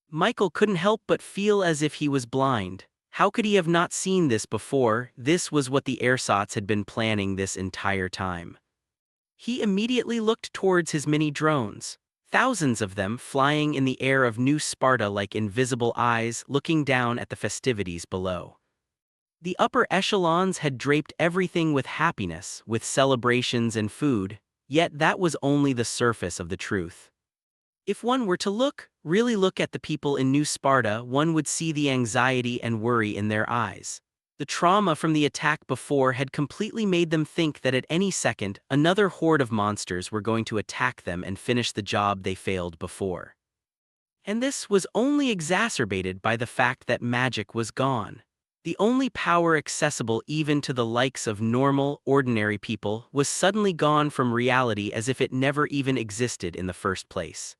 Michael couldn't help but feel as if he was blind. How could he have not seen this before? This was what the ersatz had been planning this entire time. He immediately looked towards his mini drones, thousands of them flying in the air of New Sparta like invisible eyes looking down at the festivities below. The upper echelons had draped everything with happiness, with celebrations and food, yet that was only the surface of the truth. If one were to really look at the people in New Sparta, one would see the anxiety and worry in their eyes. The trauma from the attack before had completely made them think that at any second, another horde of monsters were going to attack them and finish the job they failed before. And this was only exacerbated by the fact that magic was gone. The only power accessible even to the likes of normal, ordinary people was suddenly gone from reality as if it never even existed in the first place.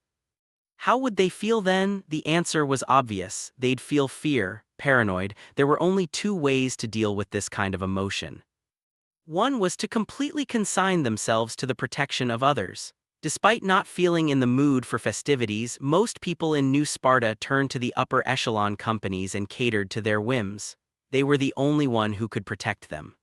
How would they feel then? The answer was obvious. They'd feel fear, paranoid. There were only two ways to deal with this kind of emotion. One was to completely consign themselves to the protection of others. Despite not feeling in the mood for festivities, most people in New Sparta turned to the upper echelon companies and catered to their whims. They were the only one who could protect them.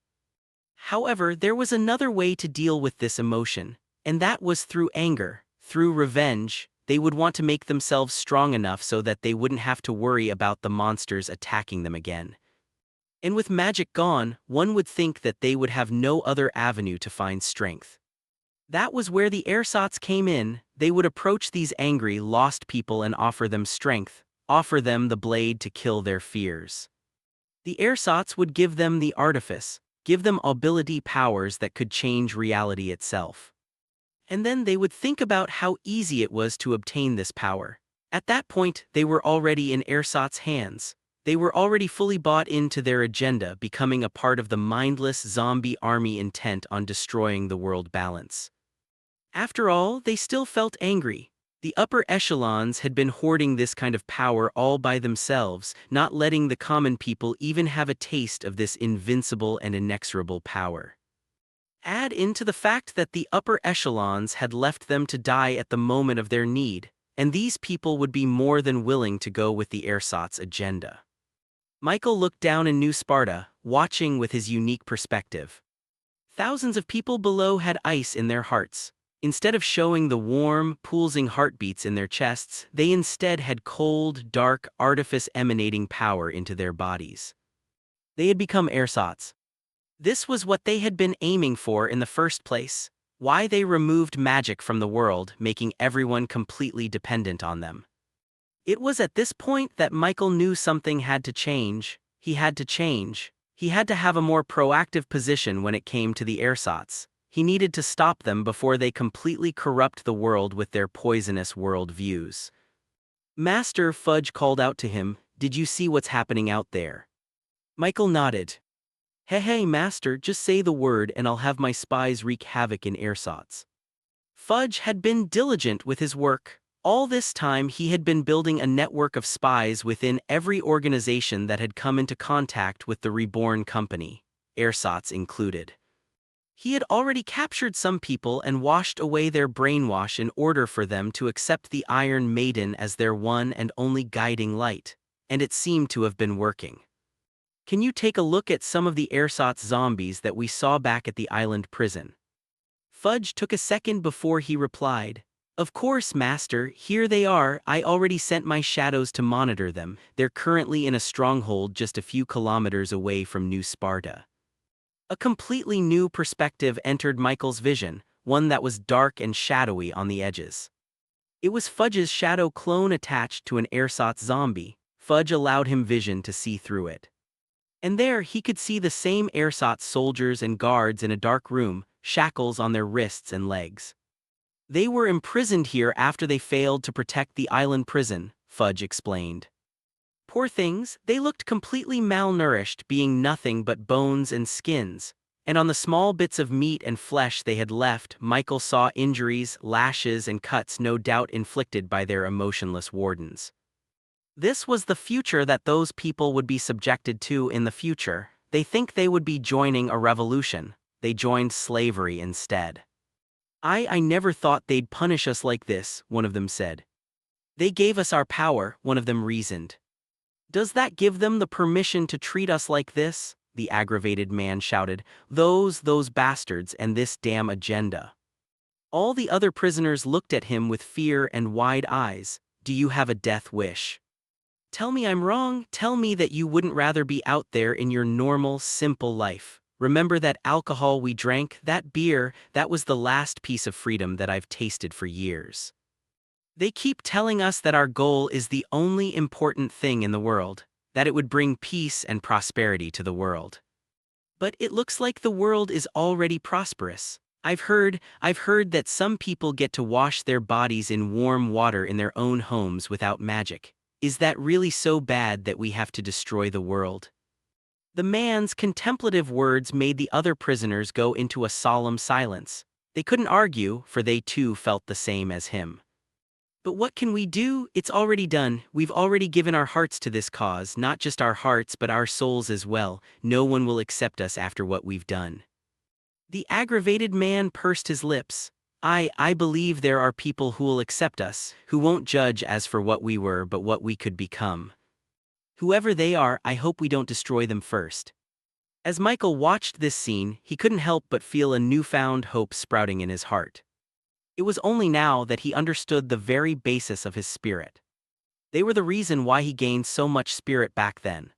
However, there was another way to deal with this emotion, and that was through anger, through revenge. They would want to make themselves strong enough so that they wouldn't have to worry about the monsters attacking them again. And with magic gone, one would think that they would have no other avenue to find strength. That was where the ersatz came in. They would approach these angry, lost people and offer them strength, offer them the blade to kill their fears. The ersatz would give them the artifice, give them ability powers that could change reality itself. And then they would think about how easy it was to obtain this power. At that point, they were already in ersatz's hands. They were already fully bought into their agenda, becoming a part of the mindless zombie army intent on destroying the world balance. After all, they still felt angry. The upper echelons had been hoarding this kind of power all by themselves, not letting the common people even have a taste of this invincible and inexorable power. Add into the fact that the upper echelons had left them to die at the moment of their need, and these people would be more than willing to go with the ersatz agenda. Michael looked down in New Sparta, watching with his unique perspective. Thousands of people below had ice in their hearts. Instead of showing the warm, pulsing heartbeats in their chests, they instead had cold, dark, artifice emanating power into their bodies. They had become ersatz. This was what they had been aiming for in the first place, why they removed magic from the world, making everyone completely dependent on them. It was at this point that Michael knew something had to change. He had to change. He had to have a more proactive position when it came to the ersatz. He needed to stop them before they completely corrupt the world with their poisonous world views. Master, Fudge called out to him, "Did you see what's happening out there?" Michael nodded. Hey, Master, just say the word and I'll have my spies wreak havoc in ersatz." Fudge had been diligent with his work. All this time he had been building a network of spies within every organization that had come into contact with the Reborn company, ersatz included. He had already captured some people and washed away their brainwash in order for them to accept the Iron Maiden as their one and only guiding light, and it seemed to have been working. Can you take a look at some of the ersatz zombies that we saw back at the island prison? Fudge took a second before he replied. Of course, Master, here they are. I already sent my shadows to monitor them. They're currently in a stronghold just a few kilometers away from New Sparta. A completely new perspective entered Michael's vision, one that was dark and shadowy on the edges. It was Fudge's shadow clone attached to an ersatz zombie. Fudge allowed him vision to see through it. And there he could see the same ersatz soldiers and guards in a dark room, shackles on their wrists and legs. They were imprisoned here after they failed to protect the island prison, Fudge explained. Poor things, they looked completely malnourished, being nothing but bones and skins, and on the small bits of meat and flesh they had left, Michael saw injuries, lashes and cuts no doubt inflicted by their emotionless wardens. This was the future that those people would be subjected to in the future. They think they would be joining a revolution. They joined slavery instead. I never thought they'd punish us like this, one of them said. They gave us our power, one of them reasoned. Does that give them the permission to treat us like this? The aggravated man shouted. Those bastards and this damn agenda. All the other prisoners looked at him with fear and wide eyes. Do you have a death wish? Tell me I'm wrong. Tell me that you wouldn't rather be out there in your normal, simple life. Remember that alcohol we drank, that beer, that was the last piece of freedom that I've tasted for years. They keep telling us that our goal is the only important thing in the world, that it would bring peace and prosperity to the world. But it looks like the world is already prosperous. I've heard that some people get to wash their bodies in warm water in their own homes without magic. Is that really so bad that we have to destroy the world? The man's contemplative words made the other prisoners go into a solemn silence. They couldn't argue, for they too felt the same as him. But what can we do? It's already done. We've already given our hearts to this cause, not just our hearts but our souls as well. No one will accept us after what we've done. The aggravated man pursed his lips. I believe there are people who will accept us, who won't judge us for what we were but what we could become. Whoever they are, I hope we don't destroy them first. As Michael watched this scene, he couldn't help but feel a newfound hope sprouting in his heart. It was only now that he understood the very basis of his spirit. They were the reason why he gained so much spirit back then.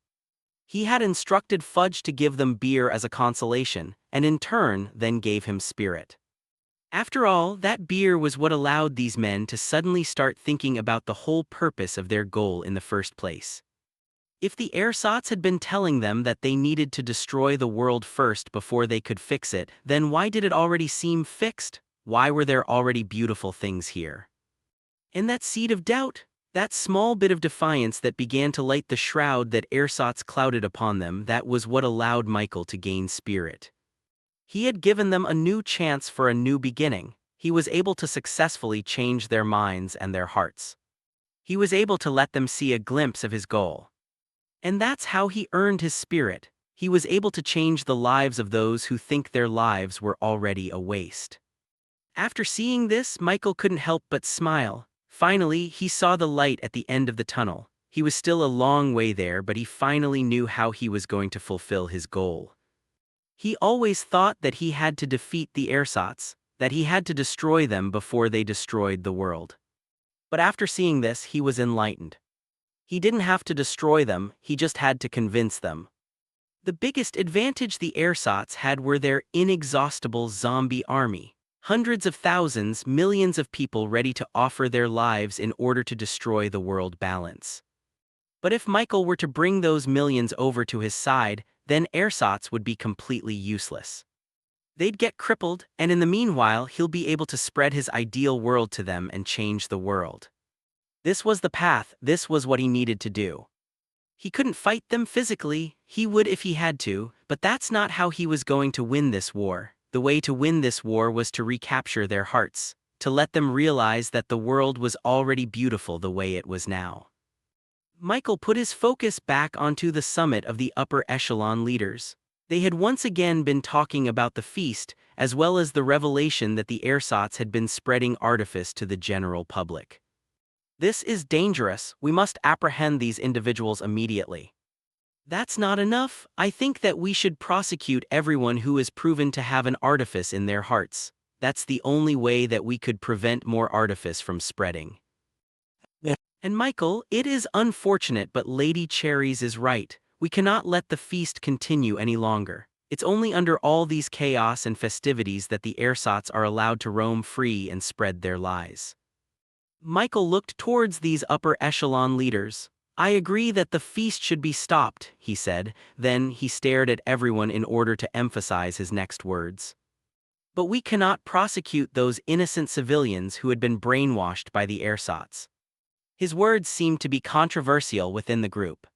He had instructed Fudge to give them beer as a consolation, and in turn then gave him spirit. After all, that beer was what allowed these men to suddenly start thinking about the whole purpose of their goal in the first place. If the ersatz had been telling them that they needed to destroy the world first before they could fix it, then why did it already seem fixed? Why were there already beautiful things here? And that seed of doubt, that small bit of defiance that began to light the shroud that ersatz clouded upon them, that was what allowed Michael to gain spirit. He had given them a new chance for a new beginning. He was able to successfully change their minds and their hearts. He was able to let them see a glimpse of his goal. And that's how he earned his spirit. He was able to change the lives of those who think their lives were already a waste. After seeing this, Michael couldn't help but smile. Finally, he saw the light at the end of the tunnel. He was still a long way there, but he finally knew how he was going to fulfill his goal. He always thought that he had to defeat the ersatz, that he had to destroy them before they destroyed the world. But after seeing this, he was enlightened. He didn't have to destroy them, he just had to convince them. The biggest advantage the ersatz had were their inexhaustible zombie army. Hundreds of thousands, millions of people ready to offer their lives in order to destroy the world balance. But if Michael were to bring those millions over to his side, then ersatz would be completely useless. They'd get crippled, and in the meanwhile he'll be able to spread his ideal world to them and change the world. This was the path, this was what he needed to do. He couldn't fight them physically, he would if he had to, but that's not how he was going to win this war. The way to win this war was to recapture their hearts, to let them realize that the world was already beautiful the way it was now. Michael put his focus back onto the summit of the upper echelon leaders. They had once again been talking about the feast, as well as the revelation that the ersatz had been spreading artifice to the general public. This is dangerous, we must apprehend these individuals immediately. That's not enough, I think that we should prosecute everyone who is proven to have an artifice in their hearts. That's the only way that we could prevent more artifice from spreading. And Michael, it is unfortunate but Lady Cherries is right, we cannot let the feast continue any longer. It's only under all these chaos and festivities that the ersatz are allowed to roam free and spread their lies. Michael looked towards these upper echelon leaders. I agree that the feast should be stopped, he said, then he stared at everyone in order to emphasize his next words. But we cannot prosecute those innocent civilians who had been brainwashed by the ersatz. His words seemed to be controversial within the group.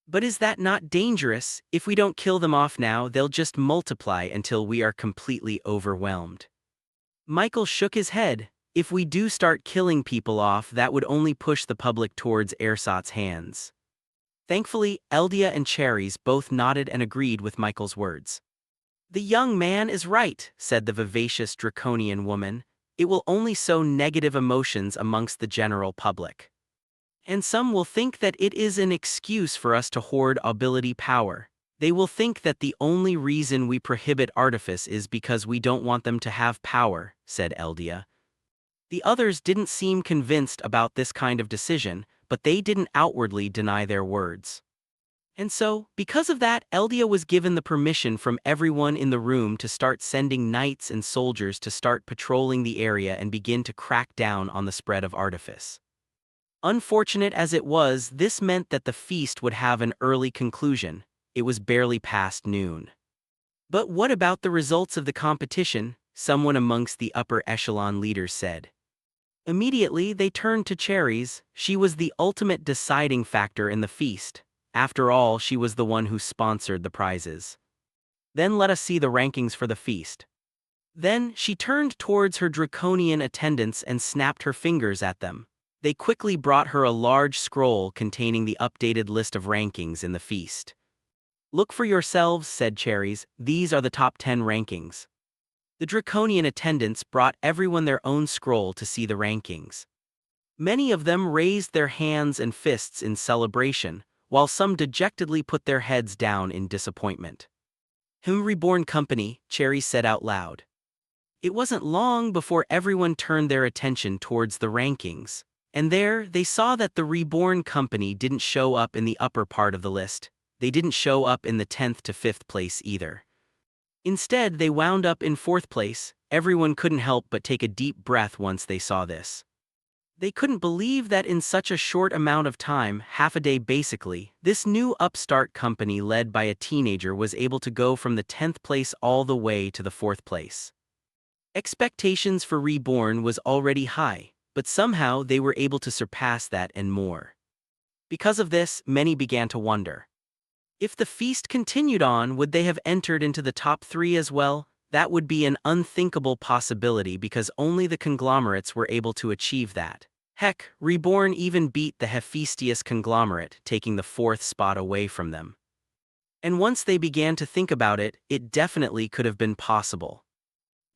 But is that not dangerous? If we don't kill them off now, they'll just multiply until we are completely overwhelmed. Michael shook his head. If we do start killing people off, that would only push the public towards ersatz's hands. Thankfully, Eldia and Cherries both nodded and agreed with Michael's words. The young man is right, said the vivacious draconian woman. It will only sow negative emotions amongst the general public. And some will think that it is an excuse for us to hoard ability power. They will think that the only reason we prohibit artifice is because we don't want them to have power, said Eldia. The others didn't seem convinced about this kind of decision, but they didn't outwardly deny their words. And so, because of that, Eldia was given the permission from everyone in the room to start sending knights and soldiers to start patrolling the area and begin to crack down on the spread of artifice. Unfortunate as it was, this meant that the feast would have an early conclusion. It was barely past noon. But what about the results of the competition? Someone amongst the upper echelon leaders said. Immediately, they turned to Cherries. She was the ultimate deciding factor in the feast. After all, she was the one who sponsored the prizes. Then let us see the rankings for the feast. Then she turned towards her draconian attendants and snapped her fingers at them. They quickly brought her a large scroll containing the updated list of rankings in the feast. Look for yourselves, said Cherries, these are the top 10 rankings. The draconian attendants brought everyone their own scroll to see the rankings. Many of them raised their hands and fists in celebration, while some dejectedly put their heads down in disappointment. Reborn company, Cherries said out loud. It wasn't long before everyone turned their attention towards the rankings, and there they saw that the reborn company didn't show up in the upper part of the list. They didn't show up in the 10th to 5th place either. Instead, they wound up in 4th place. Everyone couldn't help but take a deep breath once they saw this. They couldn't believe that in such a short amount of time, half a day basically, this new upstart company led by a teenager was able to go from the 10th place all the way to the 4th place. Expectations for Reborn was already high, but somehow they were able to surpass that and more. Because of this, many began to wonder. If the feast continued on, would they have entered into the top 3 as well? That would be an unthinkable possibility because only the conglomerates were able to achieve that. Heck, Reborn even beat the Hephaestus conglomerate, taking the 4th spot away from them. And once they began to think about it, it definitely could have been possible.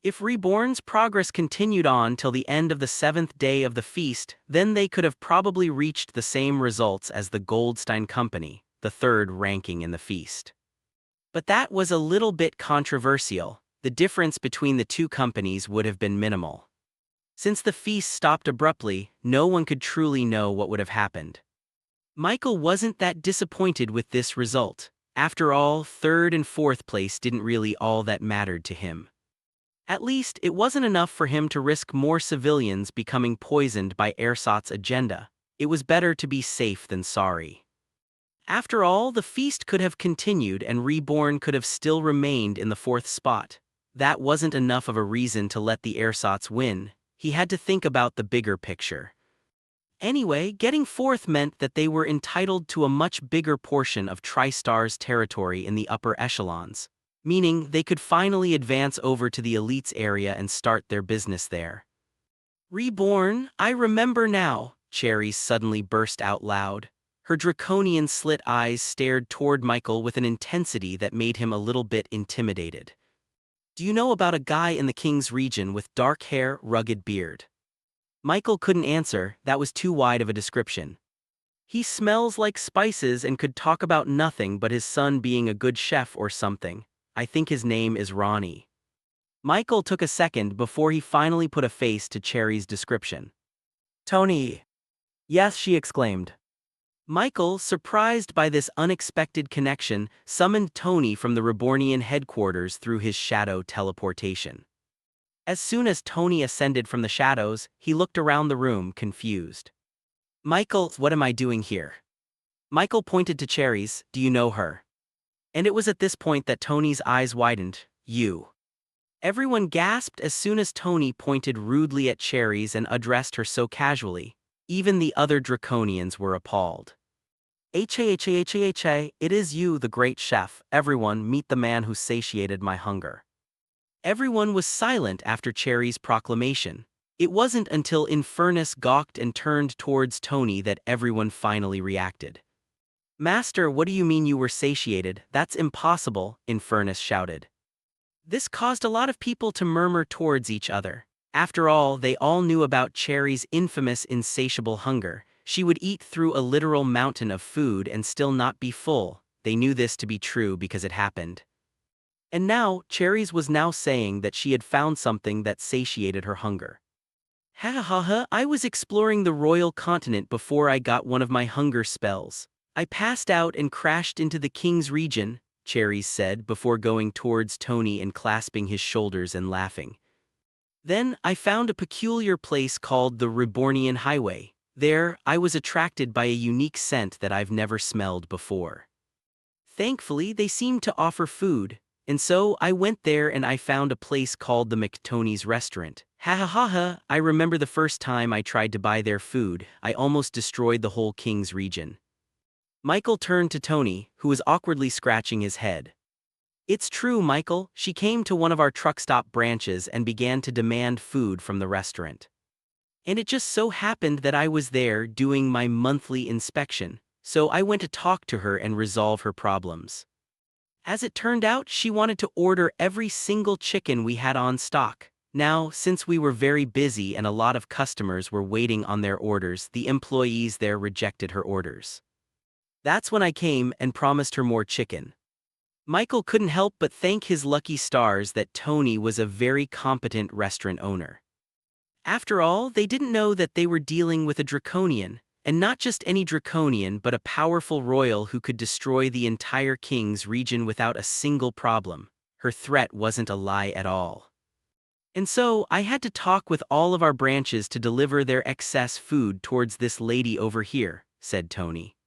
If Reborn's progress continued on till the end of the 7th day of the feast, then they could have probably reached the same results as the Goldstein Company, the 3rd ranking in the feast. But that was a little bit controversial. The difference between the two companies would have been minimal. Since the feast stopped abruptly, no one could truly know what would have happened. Michael wasn't that disappointed with this result. After all, 3rd and 4th place didn't really all that mattered to him. At least, it wasn't enough for him to risk more civilians becoming poisoned by Ersatz agenda. It was better to be safe than sorry. After all, the feast could have continued and Reborn could have still remained in the 4th spot. That wasn't enough of a reason to let the Ersatz win. He had to think about the bigger picture. Anyway, getting 4th meant that they were entitled to a much bigger portion of TriStar's territory in the upper echelons, meaning they could finally advance over to the elites area and start their business there. Reborn, I remember now, Cherries suddenly burst out loud. Her draconian slit eyes stared toward Michael with an intensity that made him a little bit intimidated. Do you know about a guy in the King's region with dark hair, rugged beard? Michael couldn't answer, that was too wide of a description. He smells like spices and could talk about nothing but his son being a good chef or something. I think his name is Ronnie. Michael took a second before he finally put a face to Cherry's description. Tony. Yes, she exclaimed. Michael, surprised by this unexpected connection, summoned Tony from the Rebornian headquarters through his shadow teleportation. As soon as Tony ascended from the shadows, he looked around the room, confused. Michael, what am I doing here? Michael pointed to Cherries, do you know her? And it was at this point that Tony's eyes widened. You. Everyone gasped as soon as Tony pointed rudely at Cherries and addressed her so casually. Even the other Draconians were appalled. It is you, the great chef. Everyone, meet the man who satiated my hunger. Everyone was silent after Cherry's proclamation. It wasn't until Infernus gawked and turned towards Tony that everyone finally reacted. Master, what do you mean you were satiated? That's impossible, Infernus shouted. This caused a lot of people to murmur towards each other. After all, they all knew about Cherry's infamous insatiable hunger. She would eat through a literal mountain of food and still not be full. They knew this to be true because it happened. And now, Cherries was now saying that she had found something that satiated her hunger. Ha ha ha ha, I was exploring the royal continent before I got one of my hunger spells. I passed out and crashed into the king's region, Cherries said before going towards Tony and clasping his shoulders and laughing. Then, I found a peculiar place called the Rebornian Highway. There, I was attracted by a unique scent that I've never smelled before. Thankfully, they seemed to offer food, and so I went there and I found a place called the McTony's restaurant. Ha ha ha ha, I remember the first time I tried to buy their food, I almost destroyed the whole king's region. Michael turned to Tony, who was awkwardly scratching his head. It's true, Michael, she came to one of our truck stop branches and began to demand food from the restaurant. And it just so happened that I was there doing my monthly inspection, so I went to talk to her and resolve her problems. As it turned out, she wanted to order every single chicken we had on stock. Now, since we were very busy and a lot of customers were waiting on their orders, the employees there rejected her orders. That's when I came and promised her more chicken. Michael couldn't help but thank his lucky stars that Tony was a very competent restaurant owner. After all, they didn't know that they were dealing with a draconian, and not just any draconian but a powerful royal who could destroy the entire king's region without a single problem. Her threat wasn't a lie at all. And so, I had to talk with all of our branches to deliver their excess food towards this lady over here, said Tony.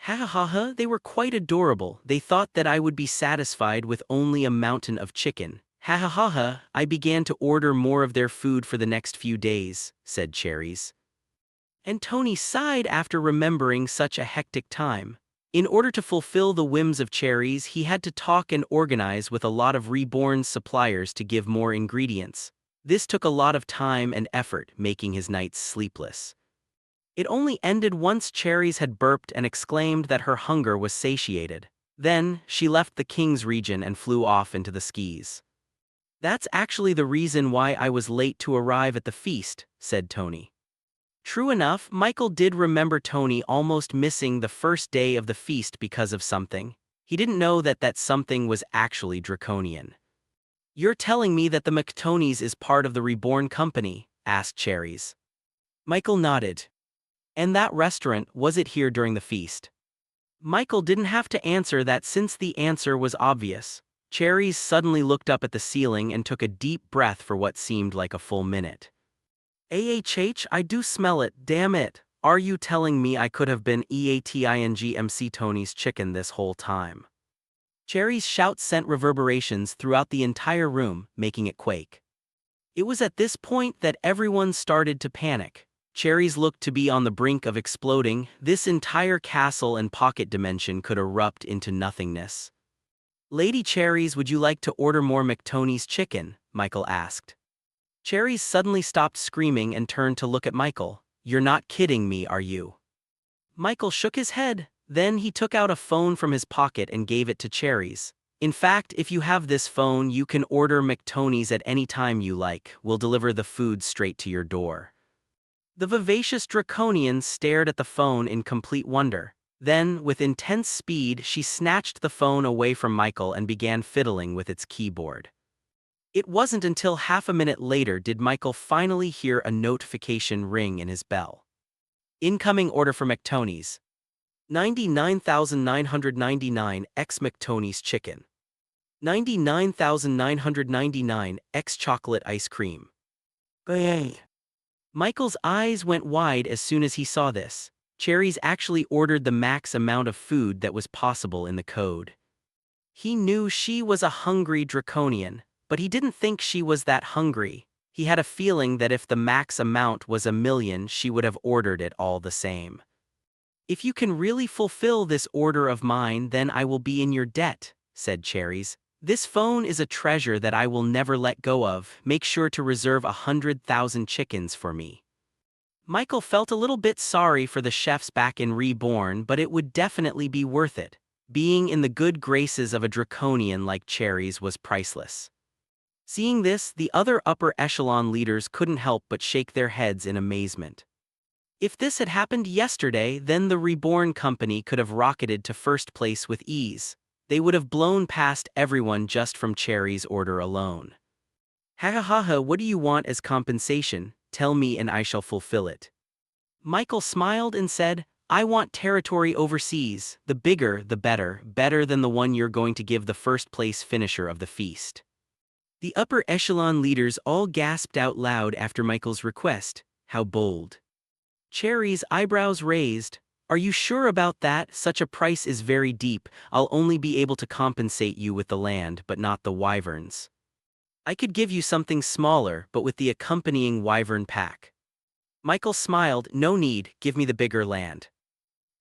Ha ha ha ha, they were quite adorable. They thought that I would be satisfied with only a mountain of chicken. Ha ha ha ha, I began to order more of their food for the next few days, said Cherries. And Tony sighed after remembering such a hectic time. In order to fulfill the whims of Cherries, he had to talk and organize with a lot of reborn suppliers to give more ingredients. This took a lot of time and effort, making his nights sleepless. It only ended once Cherries had burped and exclaimed that her hunger was satiated. Then, she left the king's region and flew off into the skis. That's actually the reason why I was late to arrive at the feast, said Tony. True enough, Michael did remember Tony almost missing the first day of the feast because of something. He didn't know that that something was actually draconian. You're telling me that the McTonys is part of the Reborn Company? Asked Cherries. Michael nodded. And that restaurant, was it here during the feast? Michael didn't have to answer that since the answer was obvious. Cherries suddenly looked up at the ceiling and took a deep breath for what seemed like a full minute. AHH, I do smell it, damn it. Are you telling me I could have been EATINGMC Tony's chicken this whole time? Cherries' shout sent reverberations throughout the entire room, making it quake. It was at this point that everyone started to panic. Cherries looked to be on the brink of exploding. This entire castle and pocket dimension could erupt into nothingness. Lady Cherries, would you like to order more McTony's chicken? Michael asked. Cherries suddenly stopped screaming and turned to look at Michael. You're not kidding me, are you? Michael shook his head. Then he took out a phone from his pocket and gave it to Cherries. In fact, if you have this phone, you can order McTony's at any time you like. We'll deliver the food straight to your door. The vivacious draconian stared at the phone in complete wonder. Then, with intense speed, she snatched the phone away from Michael and began fiddling with its keyboard. It wasn't until half a minute later did Michael finally hear a notification ring in his bell. Incoming order for McTony's. 99,999 X McTony's chicken. 99,999 X chocolate ice cream. Hey. Michael's eyes went wide as soon as he saw this. Cherries actually ordered the max amount of food that was possible in the code. He knew she was a hungry draconian, but he didn't think she was that hungry. He had a feeling that if the max amount was 1,000,000, she would have ordered it all the same. If you can really fulfill this order of mine, then I will be in your debt, said Cherries. This phone is a treasure that I will never let go of. Make sure to reserve 100,000 chickens for me. Michael felt a little bit sorry for the chefs back in Reborn, but it would definitely be worth it. Being in the good graces of a draconian like Cherries was priceless. Seeing this, the other upper echelon leaders couldn't help but shake their heads in amazement. If this had happened yesterday, then the Reborn company could have rocketed to first place with ease. They would have blown past everyone just from Cherry's order alone. Ha ha ha ha, what do you want as compensation? Tell me and I shall fulfill it. Michael smiled and said, I want territory overseas, the bigger the better, better than the one you're going to give the first place finisher of the feast. The upper echelon leaders all gasped out loud after Michael's request. How bold. Cherry's eyebrows raised. Are you sure about that? Such a price is very deep. I'll only be able to compensate you with the land, but not the wyverns. I could give you something smaller, but with the accompanying wyvern pack. Michael smiled. No need, give me the bigger land.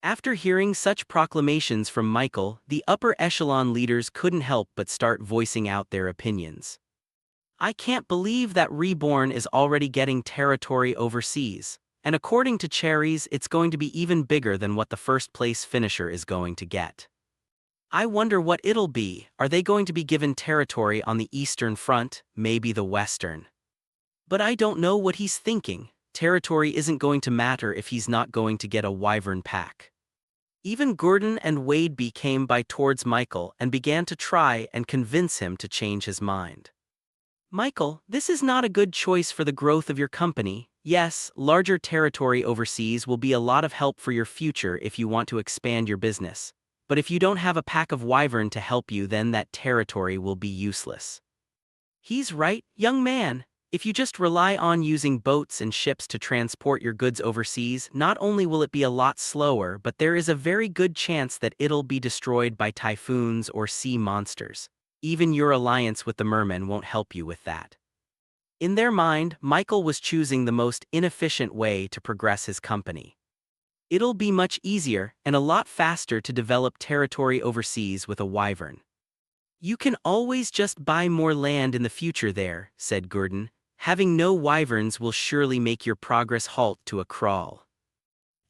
After hearing such proclamations from Michael, the upper echelon leaders couldn't help but start voicing out their opinions. I can't believe that Reborn is already getting territory overseas, and according to Cherries, it's going to be even bigger than what the first place finisher is going to get. I wonder what it'll be. Are they going to be given territory on the Eastern Front, maybe the Western? But I don't know what he's thinking. Territory isn't going to matter if he's not going to get a wyvern pack. Even Gordon and Wadeby came by towards Michael and began to try and convince him to change his mind. Michael, this is not a good choice for the growth of your company. Yes, larger territory overseas will be a lot of help for your future if you want to expand your business. But if you don't have a pack of wyvern to help you, then that territory will be useless. He's right, young man. If you just rely on using boats and ships to transport your goods overseas, not only will it be a lot slower, but there is a very good chance that it'll be destroyed by typhoons or sea monsters. Even your alliance with the mermen won't help you with that. In their mind, Michael was choosing the most inefficient way to progress his company. It'll be much easier and a lot faster to develop territory overseas with a wyvern. You can always just buy more land in the future there, said Gordon. Having no wyverns will surely make your progress halt to a crawl.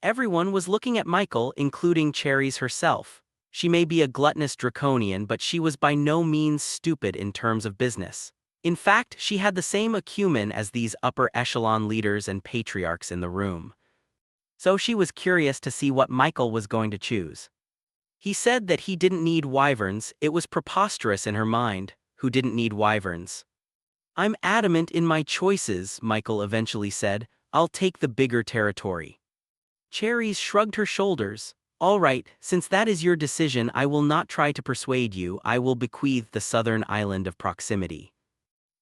Everyone was looking at Michael, including Cherries herself. She may be a gluttonous draconian, but she was by no means stupid in terms of business. In fact, she had the same acumen as these upper echelon leaders and patriarchs in the room. So she was curious to see what Michael was going to choose. He said that he didn't need wyverns. It was preposterous in her mind. Who didn't need wyverns? I'm adamant in my choices, Michael eventually said. I'll take the bigger territory. Cherries shrugged her shoulders. All right, since that is your decision, I will not try to persuade you. I will bequeath the southern island of proximity.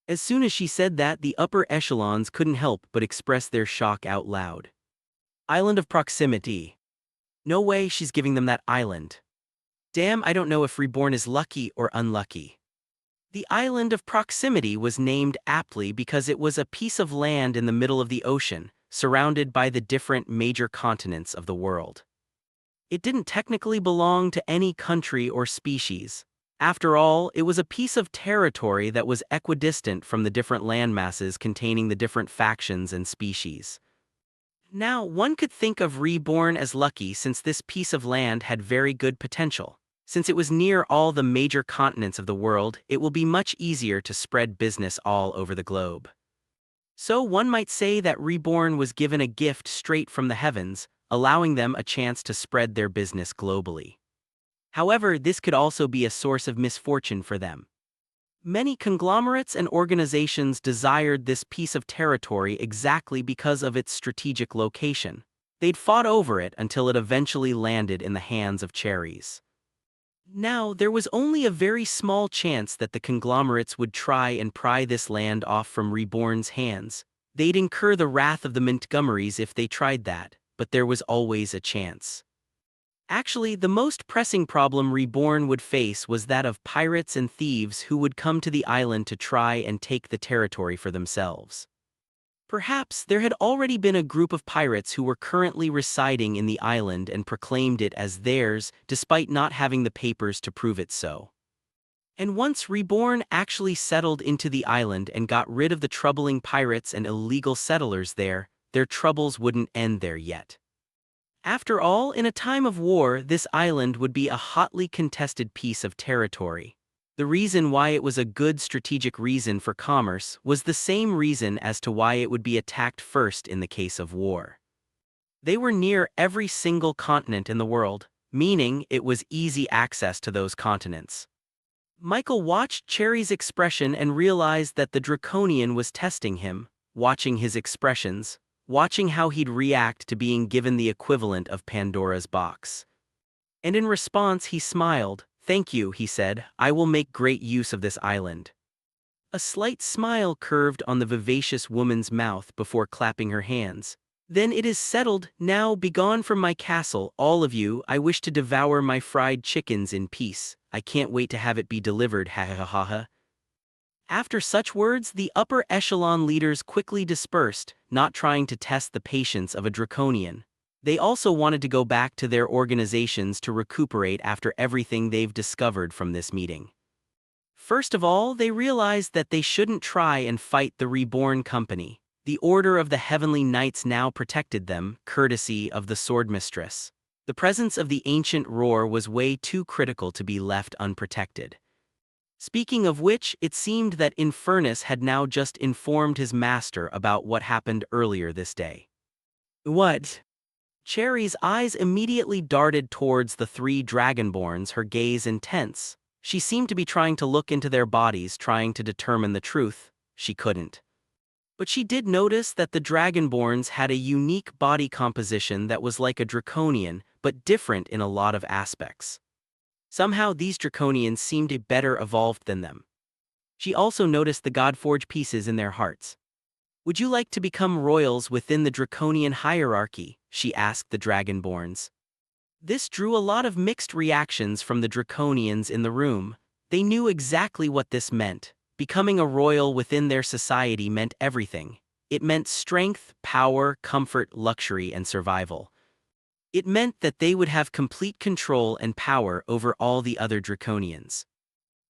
As soon as she said that, the upper echelons couldn't help but express their shock out loud. Island of proximity. No way she's giving them that island. Damn, I don't know if Reborn is lucky or unlucky. The island of proximity was named aptly because it was a piece of land in the middle of the ocean, surrounded by the different major continents of the world. It didn't technically belong to any country or species. After all, it was a piece of territory that was equidistant from the different landmasses containing the different factions and species. Now, one could think of Reborn as lucky since this piece of land had very good potential. Since it was near all the major continents of the world, it will be much easier to spread business all over the globe. So one might say that Reborn was given a gift straight from the heavens, allowing them a chance to spread their business globally. However, this could also be a source of misfortune for them. Many conglomerates and organizations desired this piece of territory exactly because of its strategic location. They'd fought over it until it eventually landed in the hands of Cherries. Now, there was only a very small chance that the conglomerates would try and pry this land off from Reborn's hands. They'd incur the wrath of the Montgomerys if they tried that, but there was always a chance. Actually, the most pressing problem Reborn would face was that of pirates and thieves who would come to the island to try and take the territory for themselves. Perhaps there had already been a group of pirates who were currently residing in the island and proclaimed it as theirs, despite not having the papers to prove it so. And once Reborn actually settled into the island and got rid of the troubling pirates and illegal settlers there, their troubles wouldn't end there yet. After all, in a time of war, this island would be a hotly contested piece of territory. The reason why it was a good strategic reason for commerce was the same reason as to why it would be attacked first in the case of war. They were near every single continent in the world, meaning it was easy access to those continents. Michael watched Cherry's expression and realized that the Draconian was testing him, watching his expressions, watching how he'd react to being given the equivalent of Pandora's box. And in response he smiled. "Thank you," he said, "I will make great use of this island." A slight smile curved on the vivacious woman's mouth before clapping her hands. "Then it is settled. Now begone from my castle, all of you. I wish to devour my fried chickens in peace. I can't wait to have it be delivered, ha ha ha ha." After such words, the upper echelon leaders quickly dispersed, not trying to test the patience of a Draconian. They also wanted to go back to their organizations to recuperate after everything they've discovered from this meeting. First of all, they realized that they shouldn't try and fight the Reborn Company. The Order of the Heavenly Knights now protected them, courtesy of the Swordmistress. The presence of the ancient roar was way too critical to be left unprotected. Speaking of which, it seemed that Infernus had now just informed his master about what happened earlier this day. "What?" Cherry's eyes immediately darted towards the three Dragonborns, her gaze intense. She seemed to be trying to look into their bodies, trying to determine the truth. She couldn't. But she did notice that the Dragonborns had a unique body composition that was like a Draconian, but different in a lot of aspects. Somehow these Draconians seemed better evolved than them. She also noticed the Godforge pieces in their hearts. "Would you like to become royals within the Draconian hierarchy?" she asked the Dragonborns. This drew a lot of mixed reactions from the Draconians in the room. They knew exactly what this meant. Becoming a royal within their society meant everything. It meant strength, power, comfort, luxury, and survival. It meant that they would have complete control and power over all the other Draconians.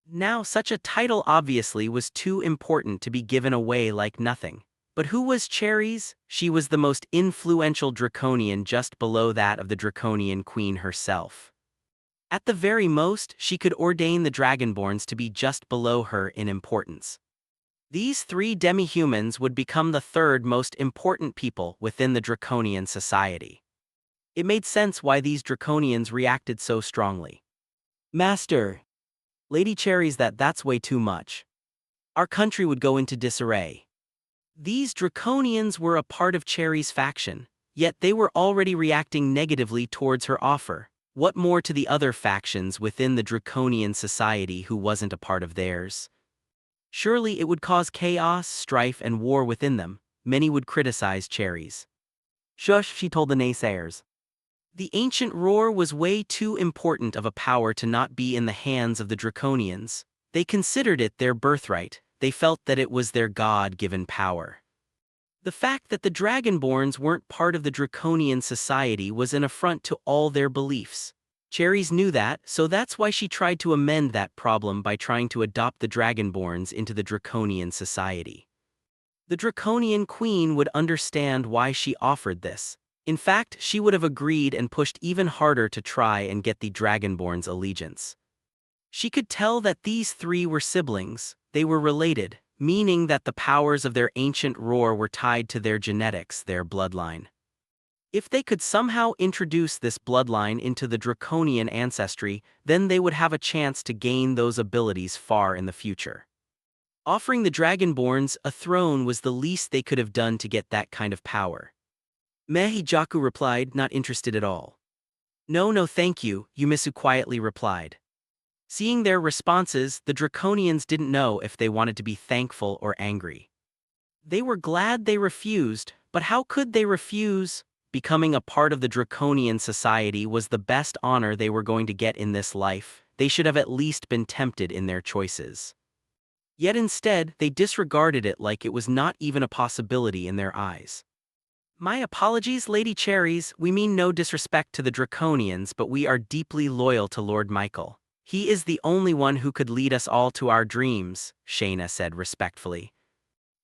Now, such a title obviously was too important to be given away like nothing. But who was Cherries? She was the most influential Draconian, just below that of the Draconian Queen herself. At the very most, she could ordain the Dragonborns to be just below her in importance. These three demi-humans would become the third most important people within the Draconian society. It made sense why these Draconians reacted so strongly. "Master, Lady Cherries, that's way too much. Our country would go into disarray." These Draconians were a part of Cherry's faction, yet they were already reacting negatively towards her offer. What more to the other factions within the Draconian society who wasn't a part of theirs? Surely it would cause chaos, strife, and war within them. Many would criticize Cherries. "Shush," she told the naysayers. The ancient roar was way too important of a power to not be in the hands of the Draconians. They considered it their birthright. They felt that it was their God-given power. The fact that the Dragonborns weren't part of the Draconian society was an affront to all their beliefs. Cherries knew that, so that's why she tried to amend that problem by trying to adopt the Dragonborns into the Draconian society. The Draconian Queen would understand why she offered this. In fact, she would have agreed and pushed even harder to try and get the Dragonborns' allegiance. She could tell that these three were siblings. They were related, meaning that the powers of their ancient roar were tied to their genetics, their bloodline. If they could somehow introduce this bloodline into the Draconian ancestry, then they would have a chance to gain those abilities far in the future. Offering the Dragonborns a throne was the least they could have done to get that kind of power. Mehijaku replied, not interested at all. No thank you," Yumisu quietly replied. Seeing their responses, the Draconians didn't know if they wanted to be thankful or angry. They were glad they refused, but how could they refuse? Becoming a part of the Draconian society was the best honor they were going to get in this life. They should have at least been tempted in their choices. Yet instead, they disregarded it like it was not even a possibility in their eyes. "My apologies, Lady Cherries, we mean no disrespect to the Draconians, but we are deeply loyal to Lord Michael. He is the only one who could lead us all to our dreams," Shayna said respectfully.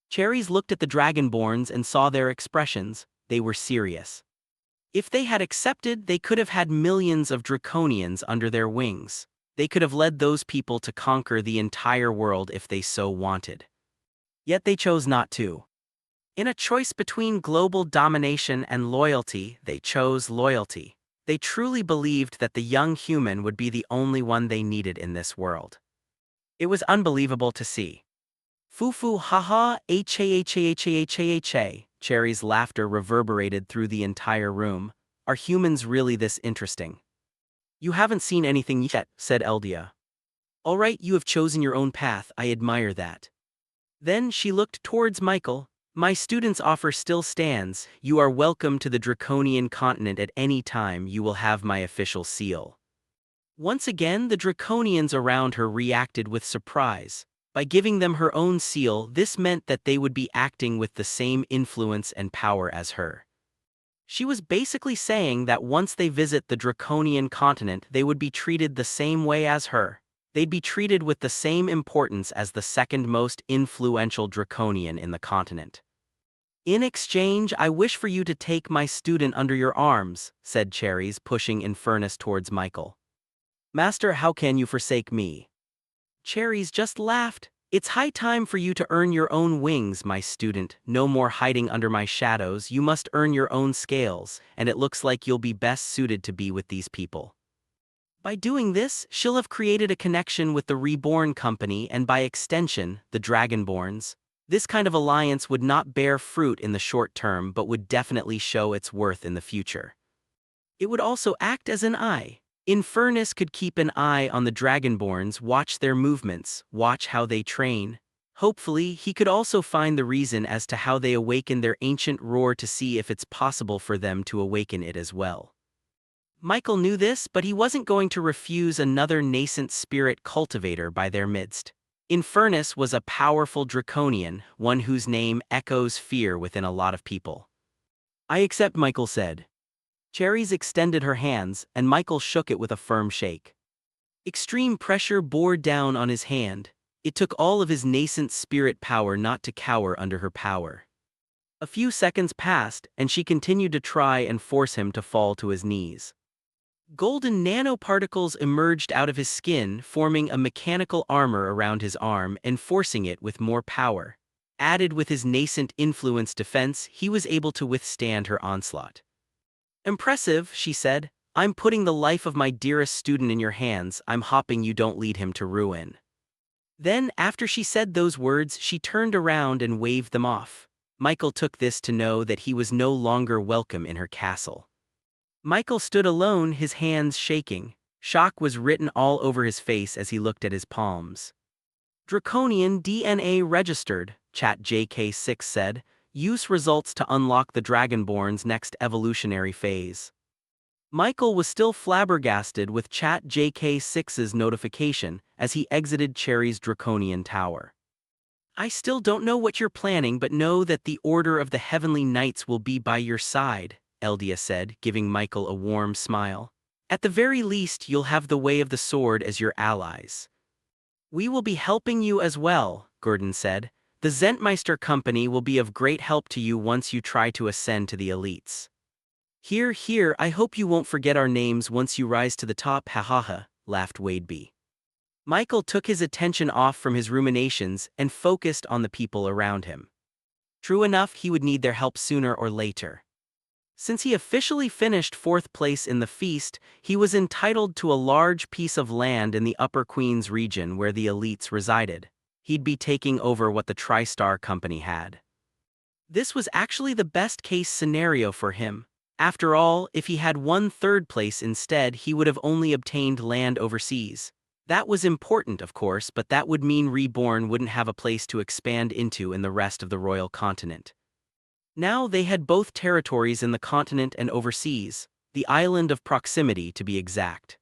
Cherries looked at the Dragonborns and saw their expressions. They were serious. If they had accepted, they could have had millions of Draconians under their wings. They could have led those people to conquer the entire world if they so wanted. Yet they chose not to. In a choice between global domination and loyalty, they chose loyalty. They truly believed that the young human would be the only one they needed in this world. It was unbelievable to see. Foo haha ha. Cherry's laughter reverberated through the entire room. Are humans really this interesting? You haven't seen anything yet, said Eldia. All right, you have chosen your own path, I admire that. Then she looked towards Michael. My student's offer still stands. You are welcome to the Draconian continent at any time. You will have my official seal. Once again, the Draconians around her reacted with surprise. By giving them her own seal, this meant that they would be acting with the same influence and power as her. She was basically saying that once they visit the Draconian continent, they would be treated the same way as her. They'd be treated with the same importance as the second most influential Draconian in the continent. In exchange, I wish for you to take my student under your arms, said Cherries, pushing Infernus towards Michael. Master, how can you forsake me? Cherries just laughed. It's high time for you to earn your own wings, my student. No more hiding under my shadows. You must earn your own scales, and it looks like you'll be best suited to be with these people. By doing this, she'll have created a connection with the Reborn company and by extension, the Dragonborns. This kind of alliance would not bear fruit in the short term but would definitely show its worth in the future. It would also act as an eye. Infernus could keep an eye on the Dragonborns, watch their movements, watch how they train. Hopefully, he could also find the reason as to how they awaken their ancient roar to see if it's possible for them to awaken it as well. Michael knew this, but he wasn't going to refuse another nascent spirit cultivator by their midst. Infernus was a powerful Draconian, one whose name echoes fear within a lot of people. I accept, Michael said. Cherries extended her hands, and Michael shook it with a firm shake. Extreme pressure bore down on his hand. It took all of his nascent spirit power not to cower under her power. A few seconds passed, and she continued to try and force him to fall to his knees. Golden nanoparticles emerged out of his skin, forming a mechanical armor around his arm, enforcing it with more power. Added with his nascent influence defense, he was able to withstand her onslaught. Impressive, she said. I'm putting the life of my dearest student in your hands. I'm hoping you don't lead him to ruin. Then, after she said those words, she turned around and waved them off. Michael took this to know that he was no longer welcome in her castle. Michael stood alone, his hands shaking. Shock was written all over his face as he looked at his palms. Draconian DNA registered, ChatJK6 said. Use results to unlock the Dragonborn's next evolutionary phase. Michael was still flabbergasted with ChatJK6's notification as he exited Cherry's Draconian tower. I still don't know what you're planning, but know that the Order of the Heavenly Knights will be by your side, Eldia said, giving Michael a warm smile. At the very least, you'll have the Way of the Sword as your allies. We will be helping you as well, Gordon said. The Zentmeister company will be of great help to you once you try to ascend to the elites. Here, I hope you won't forget our names once you rise to the top, hahaha, laughed Wadeby. Michael took his attention off from his ruminations and focused on the people around him. True enough, he would need their help sooner or later. Since he officially finished 4th place in the feast, he was entitled to a large piece of land in the Upper Queens region where the elites resided. He'd be taking over what the TriStar company had. This was actually the best-case scenario for him. After all, if he had won 3rd place instead, he would have only obtained land overseas. That was important, of course, but that would mean Reborn wouldn't have a place to expand into in the rest of the royal continent. Now they had both territories in the continent and overseas, the island of Proximity to be exact.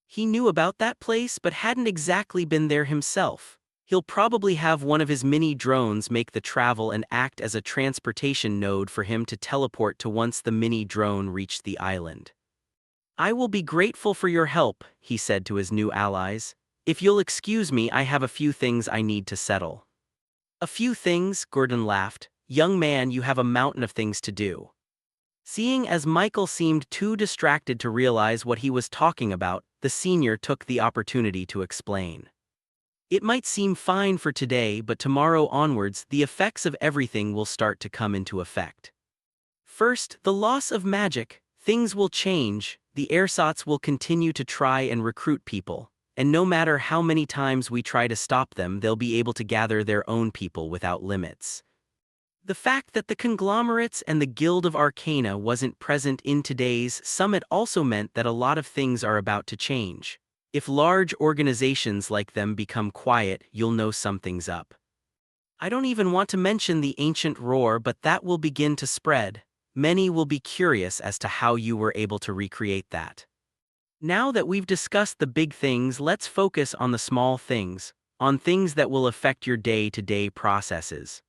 He knew about that place but hadn't exactly been there himself. He'll probably have one of his mini drones make the travel and act as a transportation node for him to teleport to once the mini drone reached the island. I will be grateful for your help, he said to his new allies. If you'll excuse me, I have a few things I need to settle. A few things, Gordon laughed. Young man, you have a mountain of things to do. Seeing as Michael seemed too distracted to realize what he was talking about, the senior took the opportunity to explain. It might seem fine for today, but tomorrow onwards, the effects of everything will start to come into effect. First, the loss of magic. Things will change, the ersatz will continue to try and recruit people, and no matter how many times we try to stop them, they'll be able to gather their own people without limits. The fact that the conglomerates and the Guild of Arcana wasn't present in today's summit also meant that a lot of things are about to change. If large organizations like them become quiet, you'll know something's up. I don't even want to mention the ancient roar, but that will begin to spread. Many will be curious as to how you were able to recreate that. Now that we've discussed the big things, let's focus on the small things, on things that will affect your day-to-day processes.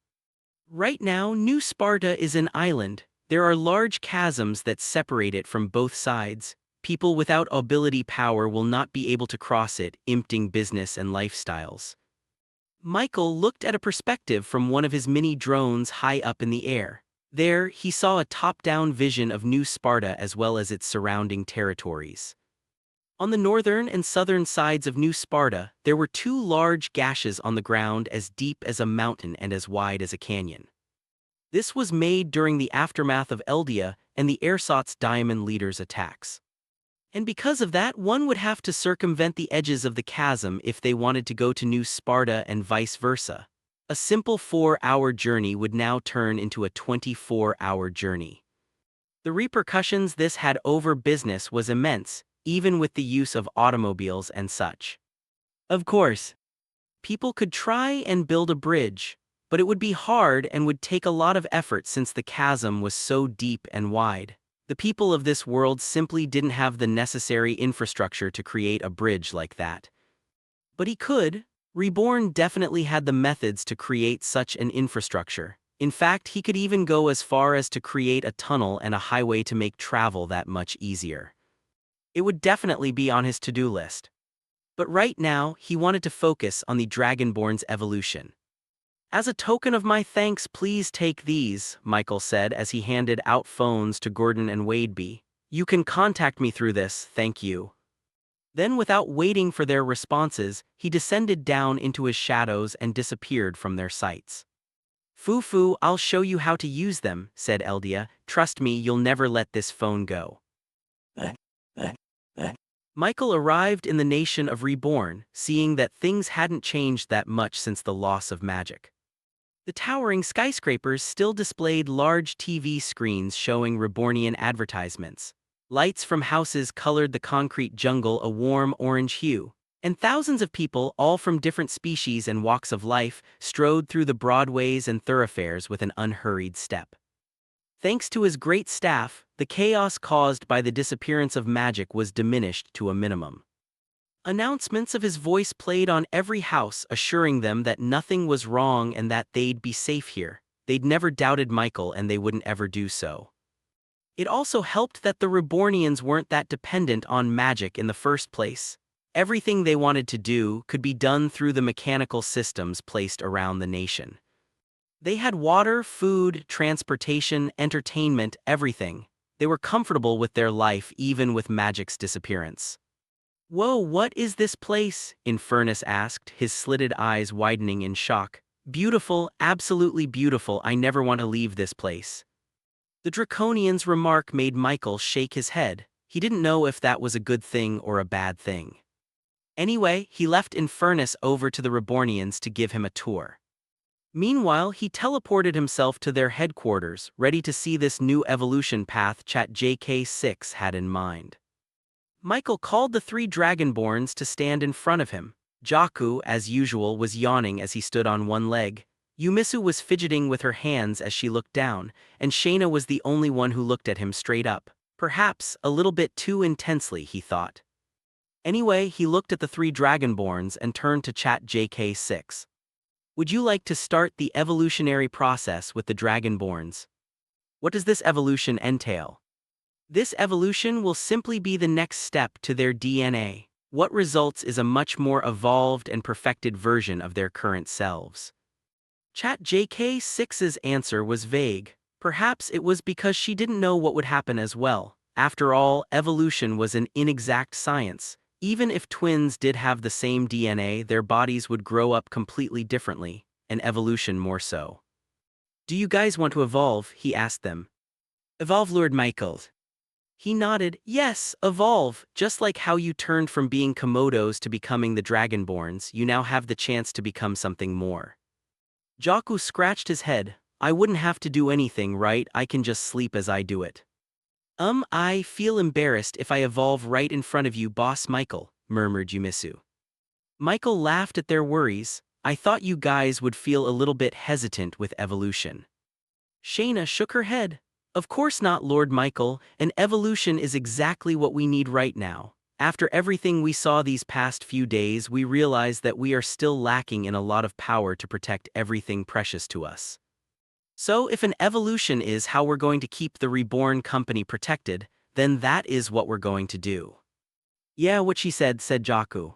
Right now, New Sparta is an island. There are large chasms that separate it from both sides. People without ability power will not be able to cross it, impeding business and lifestyles. Michael looked at a perspective from one of his mini drones high up in the air. There, he saw a top-down vision of New Sparta as well as its surrounding territories. On the northern and southern sides of New Sparta, there were two large gashes on the ground as deep as a mountain and as wide as a canyon. This was made during the aftermath of Eldia and the ersatz diamond leaders' attacks. And because of that, one would have to circumvent the edges of the chasm if they wanted to go to New Sparta and vice versa. A simple 4-hour journey would now turn into a 24-hour journey. The repercussions this had over business was immense, even with the use of automobiles and such. Of course, people could try and build a bridge, but it would be hard and would take a lot of effort since the chasm was so deep and wide. The people of this world simply didn't have the necessary infrastructure to create a bridge like that. But he could. Reborn definitely had the methods to create such an infrastructure. In fact, he could even go as far as to create a tunnel and a highway to make travel that much easier. It would definitely be on his to-do list. But right now, he wanted to focus on the Dragonborn's evolution. As a token of my thanks, please take these, Michael said as he handed out phones to Gordon and Wadeby. You can contact me through this, thank you. Then, without waiting for their responses, he descended down into his shadows and disappeared from their sights. Foo, I'll show you how to use them, said Eldia. Trust me, you'll never let this phone go. Michael arrived in the nation of Reborn, seeing that things hadn't changed that much since the loss of magic. The towering skyscrapers still displayed large TV screens showing Rebornian advertisements. Lights from houses colored the concrete jungle a warm orange hue, and thousands of people, all from different species and walks of life, strode through the broadways and thoroughfares with an unhurried step. Thanks to his great staff, the chaos caused by the disappearance of magic was diminished to a minimum. Announcements of his voice played on every house, assuring them that nothing was wrong and that they'd be safe here. They'd never doubted Michael and they wouldn't ever do so. It also helped that the Rebornians weren't that dependent on magic in the first place. Everything they wanted to do could be done through the mechanical systems placed around the nation. They had water, food, transportation, entertainment, everything. They were comfortable with their life even with magic's disappearance. Whoa, what is this place? Infernus asked, his slitted eyes widening in shock. Beautiful, absolutely beautiful, I never want to leave this place. The Draconian's remark made Michael shake his head. He didn't know if that was a good thing or a bad thing. Anyway, he left Infernus over to the Rebornians to give him a tour. Meanwhile, he teleported himself to their headquarters, ready to see this new evolution path ChatJK6 had in mind. Michael called the 3 Dragonborns to stand in front of him. Jaku, as usual, was yawning as he stood on one leg. Yumisu was fidgeting with her hands as she looked down, and Shayna was the only one who looked at him straight up. Perhaps a little bit too intensely, he thought. Anyway, he looked at the 3 Dragonborns and turned to ChatJK6. Would you like to start the evolutionary process with the Dragonborns? What does this evolution entail? This evolution will simply be the next step to their DNA. What results is a much more evolved and perfected version of their current selves. ChatJK6's answer was vague. Perhaps it was because she didn't know what would happen as well. After all, evolution was an inexact science. Even if twins did have the same DNA, their bodies would grow up completely differently, and evolution more so. "Do you guys want to evolve?" he asked them. "Evolve, Lord Michael." He nodded. "Yes, evolve. Just like how you turned from being Komodos to becoming the Dragonborns, you now have the chance to become something more." Jakku scratched his head. "I wouldn't have to do anything, right? I can just sleep as I do it." I feel embarrassed if I evolve right in front of you, Boss Michael," murmured Yumisu. Michael laughed at their worries. "I thought you guys would feel a little bit hesitant with evolution." Shayna shook her head. "Of course not, Lord Michael, and evolution is exactly what we need right now. After everything we saw these past few days, we realize that we are still lacking in a lot of power to protect everything precious to us. So if an evolution is how we're going to keep the reborn company protected, then that is what we're going to do." "Yeah, what she said Jakku.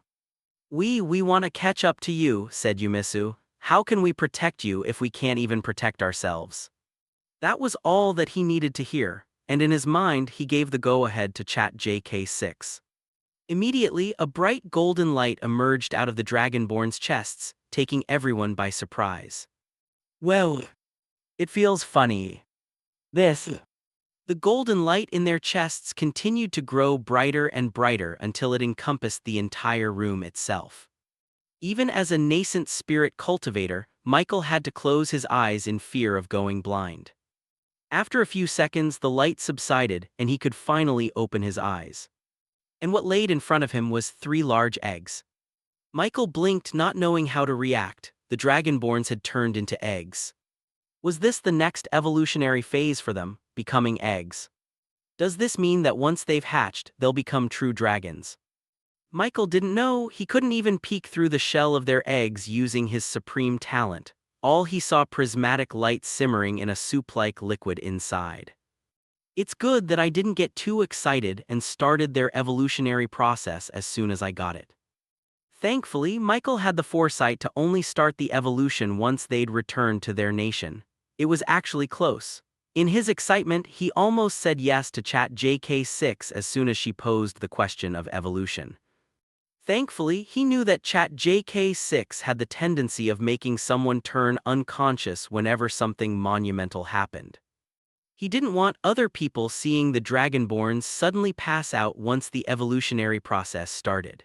We want to catch up to you," said Yumisu. "How can we protect you if we can't even protect ourselves?" That was all that he needed to hear, and in his mind he gave the go-ahead to chat JK6. Immediately, a bright golden light emerged out of the Dragonborn's chests, taking everyone by surprise. "Well, it feels funny. This." The golden light in their chests continued to grow brighter and brighter until it encompassed the entire room itself. Even as a nascent spirit cultivator, Michael had to close his eyes in fear of going blind. After a few seconds, the light subsided and he could finally open his eyes. And what laid in front of him was 3 large eggs. Michael blinked, not knowing how to react. The Dragonborns had turned into eggs. Was this the next evolutionary phase for them, becoming eggs? Does this mean that once they've hatched, they'll become true dragons? Michael didn't know. He couldn't even peek through the shell of their eggs using his supreme talent. All he saw prismatic light simmering in a soup-like liquid inside. It's good that I didn't get too excited and started their evolutionary process as soon as I got it. Thankfully, Michael had the foresight to only start the evolution once they'd returned to their nation. It was actually close. In his excitement, he almost said yes to chat JK6 as soon as she posed the question of evolution. Thankfully, he knew that chat JK6 had the tendency of making someone turn unconscious whenever something monumental happened. He didn't want other people seeing the Dragonborns suddenly pass out once the evolutionary process started.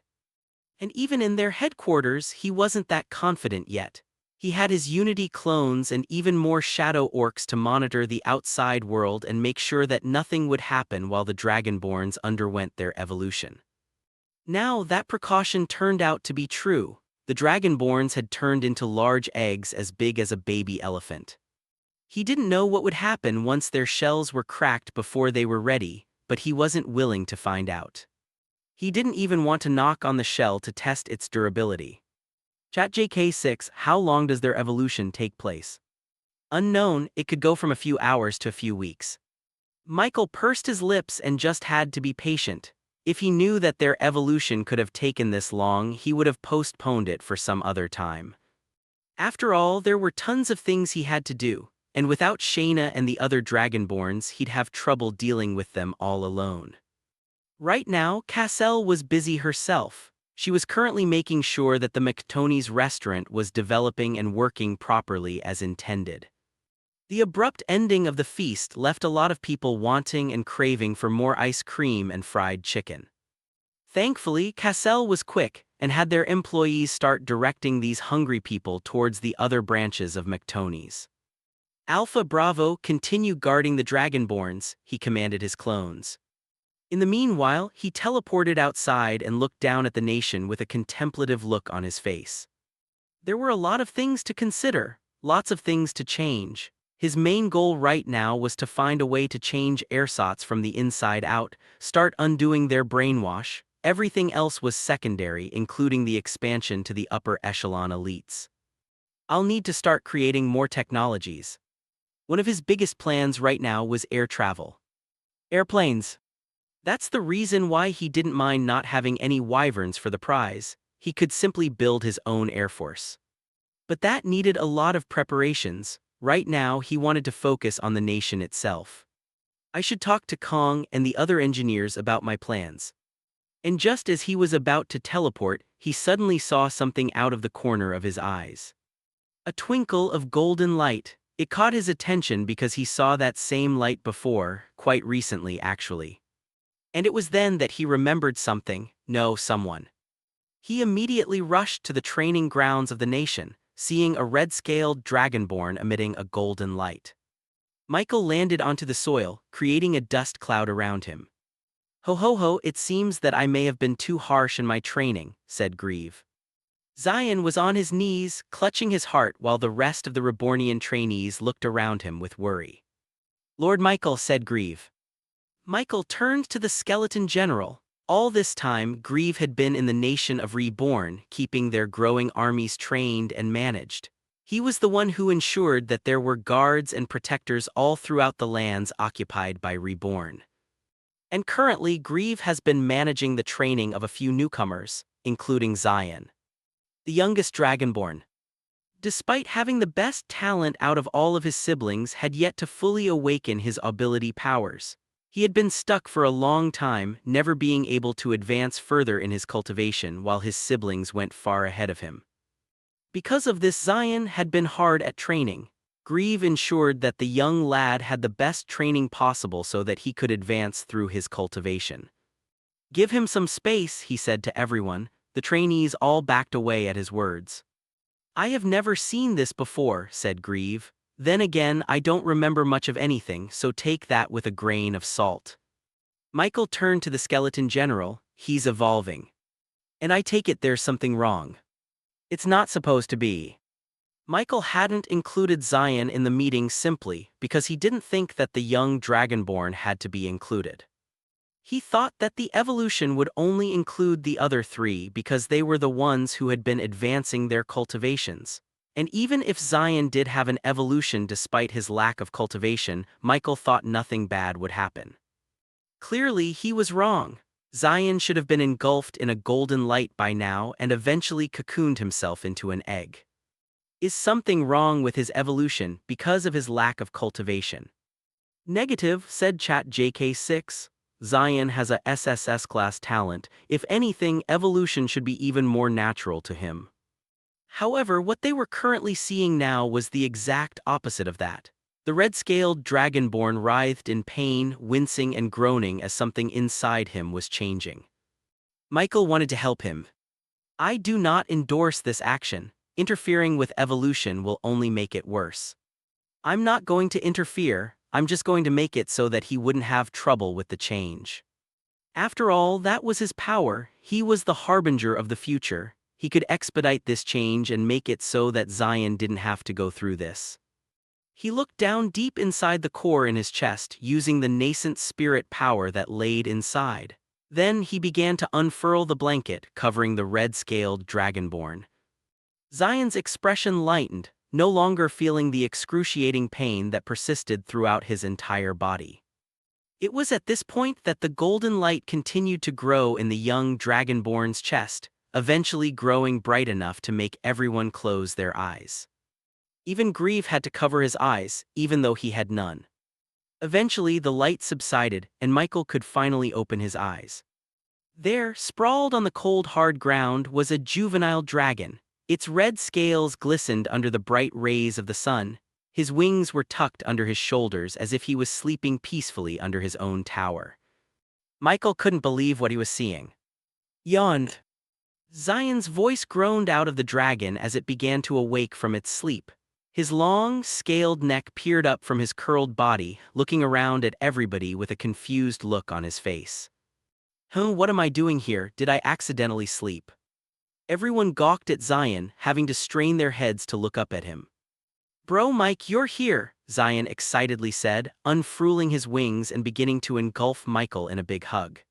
And even in their headquarters, he wasn't that confident yet. He had his Unity clones and even more Shadow Orcs to monitor the outside world and make sure that nothing would happen while the Dragonborns underwent their evolution. Now that precaution turned out to be true. The Dragonborns had turned into large eggs as big as a baby elephant. He didn't know what would happen once their shells were cracked before they were ready, but he wasn't willing to find out. He didn't even want to knock on the shell to test its durability. ChatJK6, how long does their evolution take place? Unknown, it could go from a few hours to a few weeks. Michael pursed his lips and just had to be patient. If he knew that their evolution could have taken this long, he would have postponed it for some other time. After all, there were tons of things he had to do, and without Shayna and the other Dragonborns, he'd have trouble dealing with them all alone. Right now, Cassell was busy herself. She was currently making sure that the McTony's restaurant was developing and working properly as intended. The abrupt ending of the feast left a lot of people wanting and craving for more ice cream and fried chicken. Thankfully, Cassell was quick and had their employees start directing these hungry people towards the other branches of McTony's. "Alpha Bravo, continue guarding the Dragonborns," he commanded his clones. In the meanwhile, he teleported outside and looked down at the nation with a contemplative look on his face. There were a lot of things to consider, lots of things to change. His main goal right now was to find a way to change ersatz from the inside out, start undoing their brainwash. Everything else was secondary, including the expansion to the upper echelon elites. "I'll need to start creating more technologies." One of his biggest plans right now was air travel. Airplanes. That's the reason why he didn't mind not having any wyverns for the prize. He could simply build his own air force. But that needed a lot of preparations. Right now, he wanted to focus on the nation itself. "I should talk to Kong and the other engineers about my plans." And just as he was about to teleport, he suddenly saw something out of the corner of his eyes. A twinkle of golden light. It caught his attention because he saw that same light before, quite recently actually. And it was then that he remembered something, no, someone. He immediately rushed to the training grounds of the nation, seeing a red-scaled dragonborn emitting a golden light. Michael landed onto the soil, creating a dust cloud around him. Ho ho ho, it seems that I may have been too harsh in my training, said Grieve. Zion was on his knees, clutching his heart while the rest of the Rebornian trainees looked around him with worry. Lord Michael, said Grieve. Michael turned to the skeleton general. All this time, Grieve had been in the nation of Reborn, keeping their growing armies trained and managed. He was the one who ensured that there were guards and protectors all throughout the lands occupied by Reborn. And currently, Grieve has been managing the training of a few newcomers, including Zion, the youngest dragonborn. Despite having the best talent out of all of his siblings, had yet to fully awaken his ability powers. He had been stuck for a long time, never being able to advance further in his cultivation while his siblings went far ahead of him. Because of this, Zion had been hard at training. Grieve ensured that the young lad had the best training possible so that he could advance through his cultivation. Give him some space, he said to everyone. The trainees all backed away at his words. I have never seen this before, said Grieve. Then again, I don't remember much of anything, so take that with a grain of salt. Michael turned to the skeleton general. He's evolving. And I take it there's something wrong. It's not supposed to be. Michael hadn't included Zion in the meeting simply because he didn't think that the young dragonborn had to be included. He thought that the evolution would only include the other three because they were the ones who had been advancing their cultivations. And even if Zion did have an evolution despite his lack of cultivation, Michael thought nothing bad would happen. Clearly, he was wrong. Zion should have been engulfed in a golden light by now and eventually cocooned himself into an egg. Is something wrong with his evolution because of his lack of cultivation? Negative, said ChatJK6. Zion has a SSS class talent. If anything, evolution should be even more natural to him. However, what they were currently seeing now was the exact opposite of that. The red-scaled dragonborn writhed in pain, wincing and groaning as something inside him was changing. Michael wanted to help him. I do not endorse this action. Interfering with evolution will only make it worse. I'm not going to interfere, I'm just going to make it so that he wouldn't have trouble with the change. After all, that was his power. He was the harbinger of the future. He could expedite this change and make it so that Zion didn't have to go through this. He looked down deep inside the core in his chest, using the nascent spirit power that laid inside. Then he began to unfurl the blanket covering the red-scaled dragonborn. Zion's expression lightened, no longer feeling the excruciating pain that persisted throughout his entire body. It was at this point that the golden light continued to grow in the young dragonborn's chest, eventually growing bright enough to make everyone close their eyes. Even Grieve had to cover his eyes, even though he had none. Eventually, the light subsided, and Michael could finally open his eyes. There, sprawled on the cold, hard ground, was a juvenile dragon. Its red scales glistened under the bright rays of the sun. His wings were tucked under his shoulders as if he was sleeping peacefully under his own tower. Michael couldn't believe what he was seeing. Yawned. Zion's voice groaned out of the dragon as it began to awake from its sleep. His long, scaled neck peered up from his curled body, looking around at everybody with a confused look on his face. What am I doing here? Did I accidentally sleep? Everyone gawked at Zion, having to strain their heads to look up at him. Bro Mike, you're here, Zion excitedly said, unfurling his wings and beginning to engulf Michael in a big hug.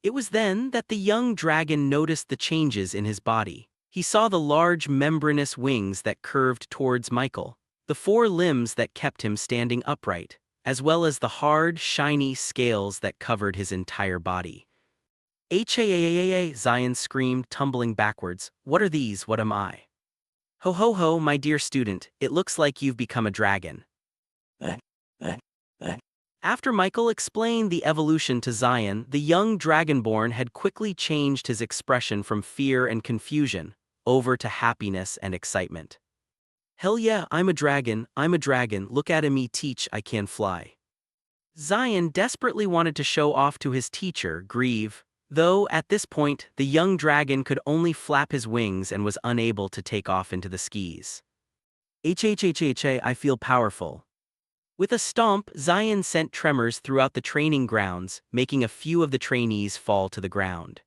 It was then that the young dragon noticed the changes in his body. He saw the large membranous wings that curved towards Michael, the 4 limbs that kept him standing upright, as well as the hard, shiny scales that covered his entire body. Zion screamed, tumbling backwards. What are these? What am I? Ho ho ho, my dear student, it looks like you've become a dragon. After Michael explained the evolution to Zion, the young dragonborn had quickly changed his expression from fear and confusion over to happiness and excitement. "Hell yeah, I'm a dragon, look at me teach I can fly." Zion desperately wanted to show off to his teacher, Grieve, though at this point the young dragon could only flap his wings and was unable to take off into the skis. "HHHHA, I feel powerful." With a stomp, Zion sent tremors throughout the training grounds, making a few of the trainees fall to the ground.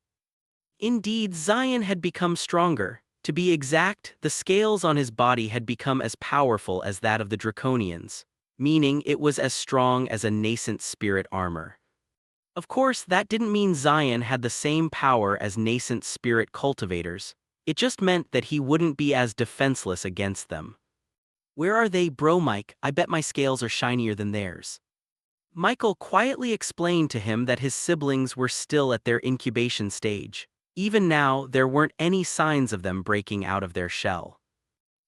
Indeed, Zion had become stronger. To be exact, the scales on his body had become as powerful as that of the Draconians, meaning it was as strong as a nascent spirit armor. Of course, that didn't mean Zion had the same power as nascent spirit cultivators. It just meant that he wouldn't be as defenseless against them. "Where are they, bro, Mike? I bet my scales are shinier than theirs." Michael quietly explained to him that his siblings were still at their incubation stage. Even now, there weren't any signs of them breaking out of their shell.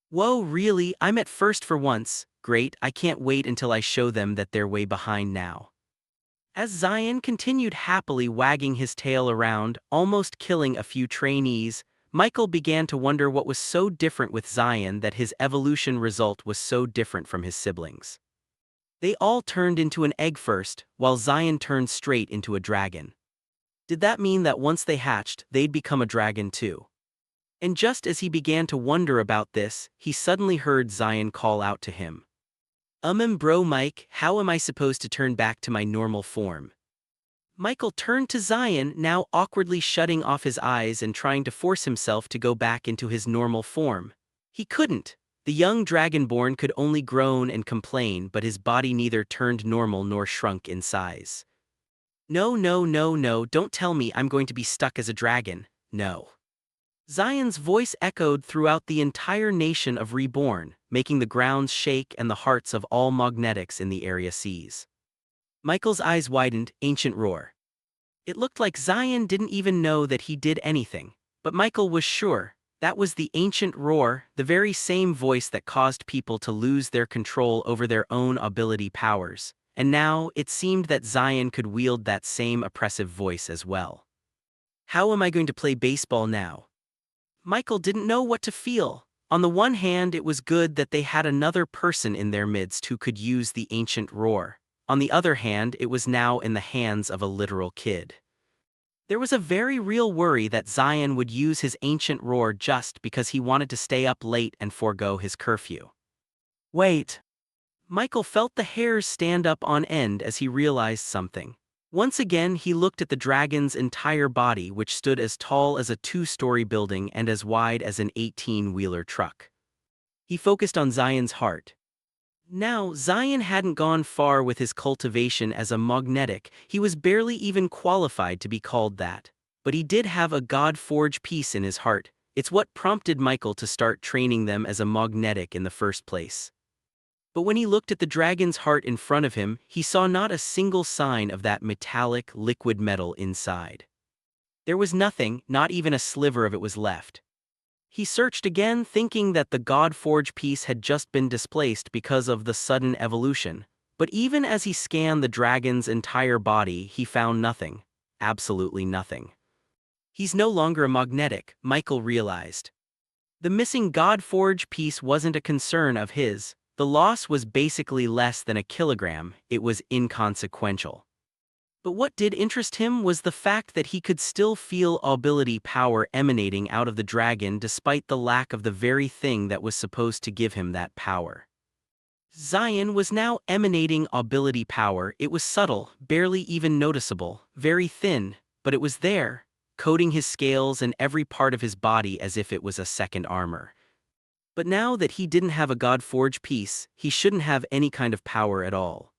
"Whoa, really? I'm at first for once. Great, I can't wait until I show them that they're way behind now." As Zion continued happily wagging his tail around, almost killing a few trainees, Michael began to wonder what was so different with Zion that his evolution result was so different from his siblings. They all turned into an egg first, while Zion turned straight into a dragon. Did that mean that once they hatched, they'd become a dragon too? And just as he began to wonder about this, he suddenly heard Zion call out to him. Bro Mike, how am I supposed to turn back to my normal form?" Michael turned to Zion, now awkwardly shutting off his eyes and trying to force himself to go back into his normal form. He couldn't. The young dragonborn could only groan and complain, but his body neither turned normal nor shrunk in size. "No, no, no, no, don't tell me I'm going to be stuck as a dragon, no." Zion's voice echoed throughout the entire nation of Reborn, making the grounds shake and the hearts of all magnetics in the area seize. Michael's eyes widened, ancient roar. It looked like Zion didn't even know that he did anything, but Michael was sure that was the ancient roar, the very same voice that caused people to lose their control over their own ability powers, and now it seemed that Zion could wield that same oppressive voice as well. "How am I going to play baseball now?" Michael didn't know what to feel. On the one hand, it was good that they had another person in their midst who could use the ancient roar. On the other hand, it was now in the hands of a literal kid. There was a very real worry that Zion would use his ancient roar just because he wanted to stay up late and forego his curfew. Wait. Michael felt the hairs stand up on end as he realized something. Once again, he looked at the dragon's entire body, which stood as tall as a 2-story building and as wide as an 18-wheeler truck. He focused on Zion's heart. Now, Zion hadn't gone far with his cultivation as a magnetic. He was barely even qualified to be called that. But he did have a God-forged piece in his heart. It's what prompted Michael to start training them as a magnetic in the first place. But when he looked at the dragon's heart in front of him, he saw not a single sign of that metallic, liquid metal inside. There was nothing, not even a sliver of it was left. He searched again, thinking that the God-forged piece had just been displaced because of the sudden evolution. But even as he scanned the dragon's entire body, he found nothing. Absolutely nothing. He's no longer a magnetic, Michael realized. The missing God-forged piece wasn't a concern of his. The loss was basically less than a kilogram. It was inconsequential. But what did interest him was the fact that he could still feel ability power emanating out of the dragon despite the lack of the very thing that was supposed to give him that power. Zion was now emanating ability power. It was subtle, barely even noticeable, very thin, but it was there, coating his scales and every part of his body as if it was a second armor. But now that he didn't have a God-forged piece, he shouldn't have any kind of power at all.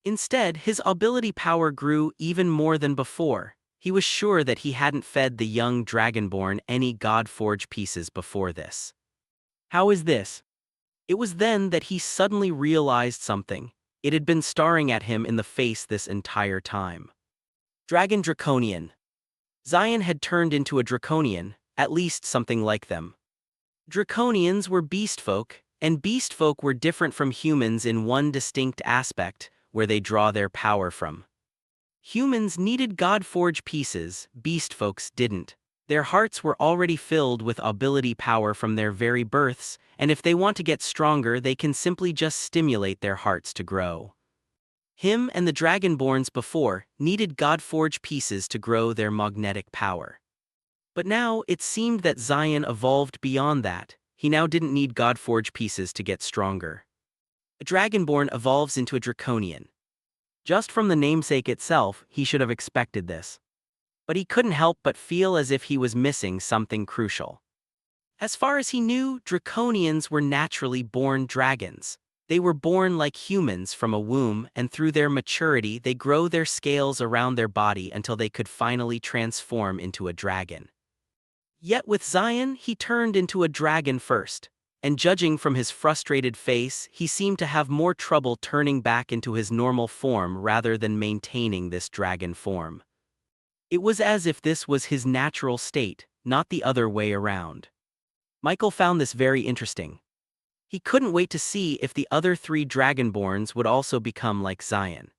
Instead, his ability power grew even more than before. He was sure that he hadn't fed the young dragonborn any God-forged pieces before this. How is this? It was then that he suddenly realized something. It had been staring at him in the face this entire time. Dragon Draconian. Zion had turned into a Draconian, at least something like them. Draconians were beastfolk, and beastfolk were different from humans in one distinct aspect. where they draw their power from. Humans needed God-forged pieces, beast folks didn't. Their hearts were already filled with ability power from their very births, and if they want to get stronger they can simply just stimulate their hearts to grow. Him and the Dragonborns before needed God-forged pieces to grow their magnetic power. But now it seemed that Zion evolved beyond that. He now didn't need God-forged pieces to get stronger. A Dragonborn evolves into a Draconian. Just from the namesake itself, he should have expected this. But he couldn't help but feel as if he was missing something crucial. As far as he knew, Draconians were naturally born dragons. They were born like humans from a womb, and through their maturity they grow their scales around their body until they could finally transform into a dragon. Yet with Zion, he turned into a dragon first, and judging from his frustrated face, he seemed to have more trouble turning back into his normal form rather than maintaining this dragon form. It was as if this was his natural state, not the other way around. Michael found this very interesting. He couldn't wait to see if the other 3 Dragonborns would also become like Zion.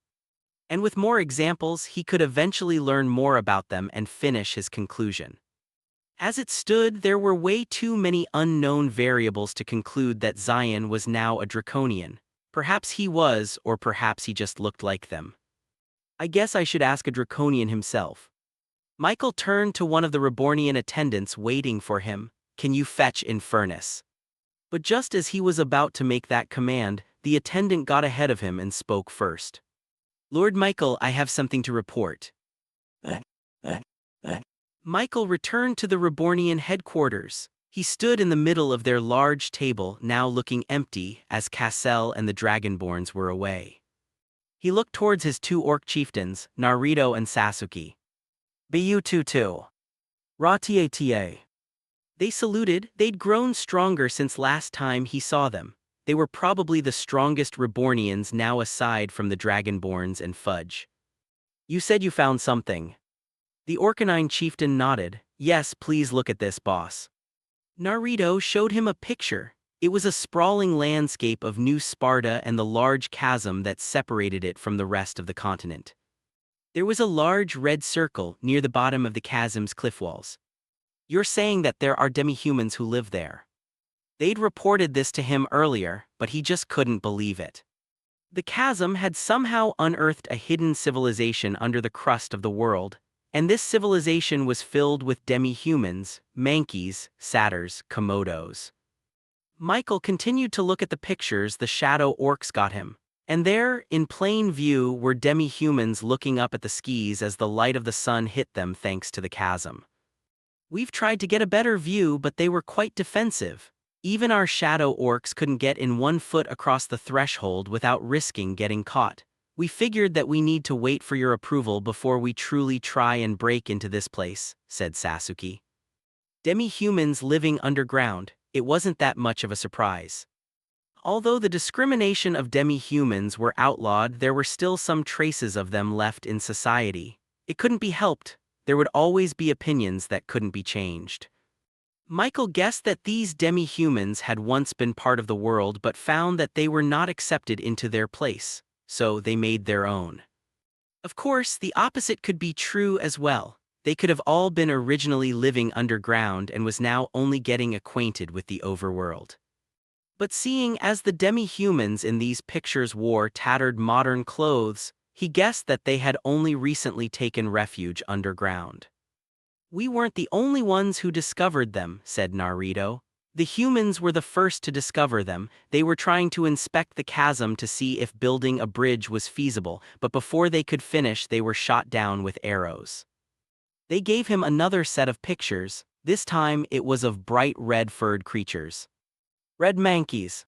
And with more examples, he could eventually learn more about them and finish his conclusion. As it stood, there were way too many unknown variables to conclude that Zion was now a Draconian. Perhaps he was, or perhaps he just looked like them. I guess I should ask a Draconian himself. Michael turned to one of the Rebornian attendants waiting for him. Can you fetch Infernus? But just as he was about to make that command, the attendant got ahead of him and spoke first. Lord Michael, I have something to report. Michael returned to the Rebornian headquarters. He stood in the middle of their large table, now looking empty, as Cassel and the Dragonborns were away. He looked towards his 2 orc chieftains, Naruto and Sasuke. Bu-tu-tu. Ra-ta-ta. They saluted. They'd grown stronger since last time he saw them. They were probably the strongest Rebornians now aside from the Dragonborns and Fudge. You said you found something. The Orcanine chieftain nodded. Yes, please look at this, boss. Naruto showed him a picture. It was a sprawling landscape of New Sparta and the large chasm that separated it from the rest of the continent. There was a large red circle near the bottom of the chasm's cliff walls. You're saying that there are demi-humans who live there. They'd reported this to him earlier, but he just couldn't believe it. The chasm had somehow unearthed a hidden civilization under the crust of the world, and this civilization was filled with demi-humans, Mankeys, Satyrs, Komodos. Michael continued to look at the pictures the shadow orcs got him. And there, in plain view, were demi-humans looking up at the skis as the light of the sun hit them thanks to the chasm. We've tried to get a better view, but they were quite defensive. Even our shadow orcs couldn't get in 1 foot across the threshold without risking getting caught. We figured that we need to wait for your approval before we truly try and break into this place, said Sasuke. Demi-humans living underground, it wasn't that much of a surprise. Although the discrimination of demi-humans were outlawed, there were still some traces of them left in society. It couldn't be helped. There would always be opinions that couldn't be changed. Michael guessed that these demi-humans had once been part of the world but found that they were not accepted into their place, so they made their own. Of course, the opposite could be true as well. They could have all been originally living underground and was now only getting acquainted with the overworld. But seeing as the demi-humans in these pictures wore tattered modern clothes, he guessed that they had only recently taken refuge underground. We weren't the only ones who discovered them, said Naruto. The humans were the first to discover them. They were trying to inspect the chasm to see if building a bridge was feasible, but before they could finish they were shot down with arrows. They gave him another set of pictures. This time it was of bright red-furred creatures. Red Mankeys.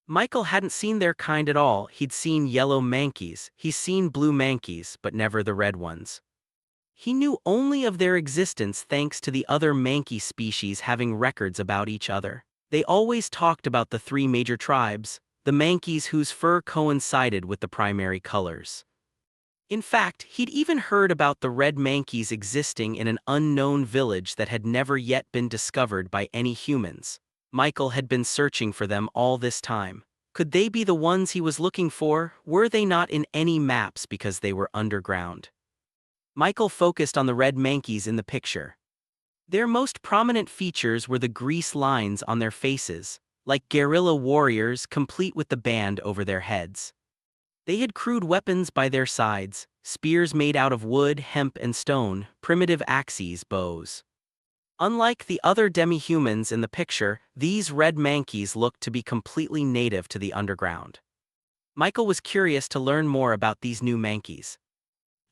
Michael hadn't seen their kind at all. He'd seen yellow Mankeys, he's seen blue Mankeys, but never the red ones. He knew only of their existence thanks to the other Mankey species having records about each other. They always talked about the 3 major tribes, the Mankeys whose fur coincided with the primary colors. In fact, he'd even heard about the red Mankeys existing in an unknown village that had never yet been discovered by any humans. Michael had been searching for them all this time. Could they be the ones he was looking for? Were they not in any maps because they were underground? Michael focused on the red mankeys in the picture. Their most prominent features were the grease lines on their faces, like guerrilla warriors complete with the band over their heads. They had crude weapons by their sides, spears made out of wood, hemp, and stone, primitive axes, bows. Unlike the other demi-humans in the picture, these red mankeys looked to be completely native to the underground. Michael was curious to learn more about these new mankeys.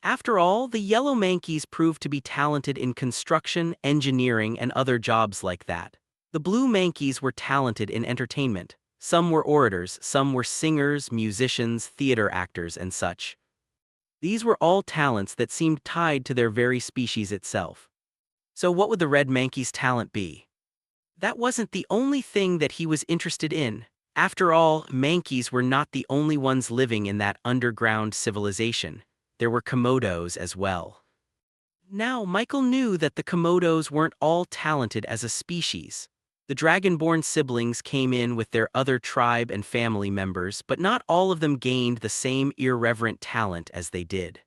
After all, the yellow mankeys proved to be talented in construction, engineering, and other jobs like that. The blue mankeys were talented in entertainment. Some were orators, some were singers, musicians, theater actors, and such. These were all talents that seemed tied to their very species itself. So what would the red mankey's talent be? That wasn't the only thing that he was interested in. After all, mankeys were not the only ones living in that underground civilization. There were Komodos as well. Now, Michael knew that the Komodos weren't all talented as a species. The dragonborn siblings came in with their other tribe and family members, but not all of them gained the same irreverent talent as they did.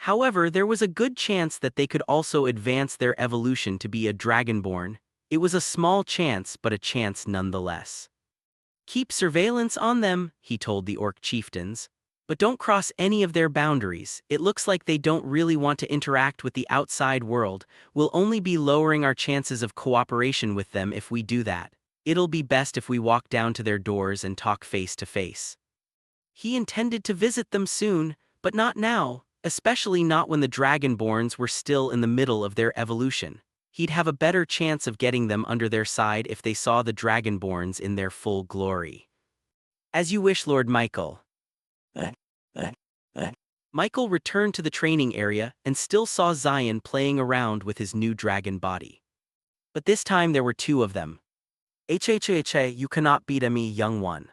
However, there was a good chance that they could also advance their evolution to be a dragonborn. It was a small chance, but a chance nonetheless. Keep surveillance on them, he told the orc chieftains. But don't cross any of their boundaries. It looks like they don't really want to interact with the outside world. We'll only be lowering our chances of cooperation with them if we do that. It'll be best if we walk down to their doors and talk face to face. He intended to visit them soon, but not now, especially not when the Dragonborns were still in the middle of their evolution. He'd have a better chance of getting them under their side if they saw the Dragonborns in their full glory. As you wish, Lord Michael. Michael returned to the training area and still saw Zion playing around with his new dragon body. But this time there were two of them. You cannot beat me, young one.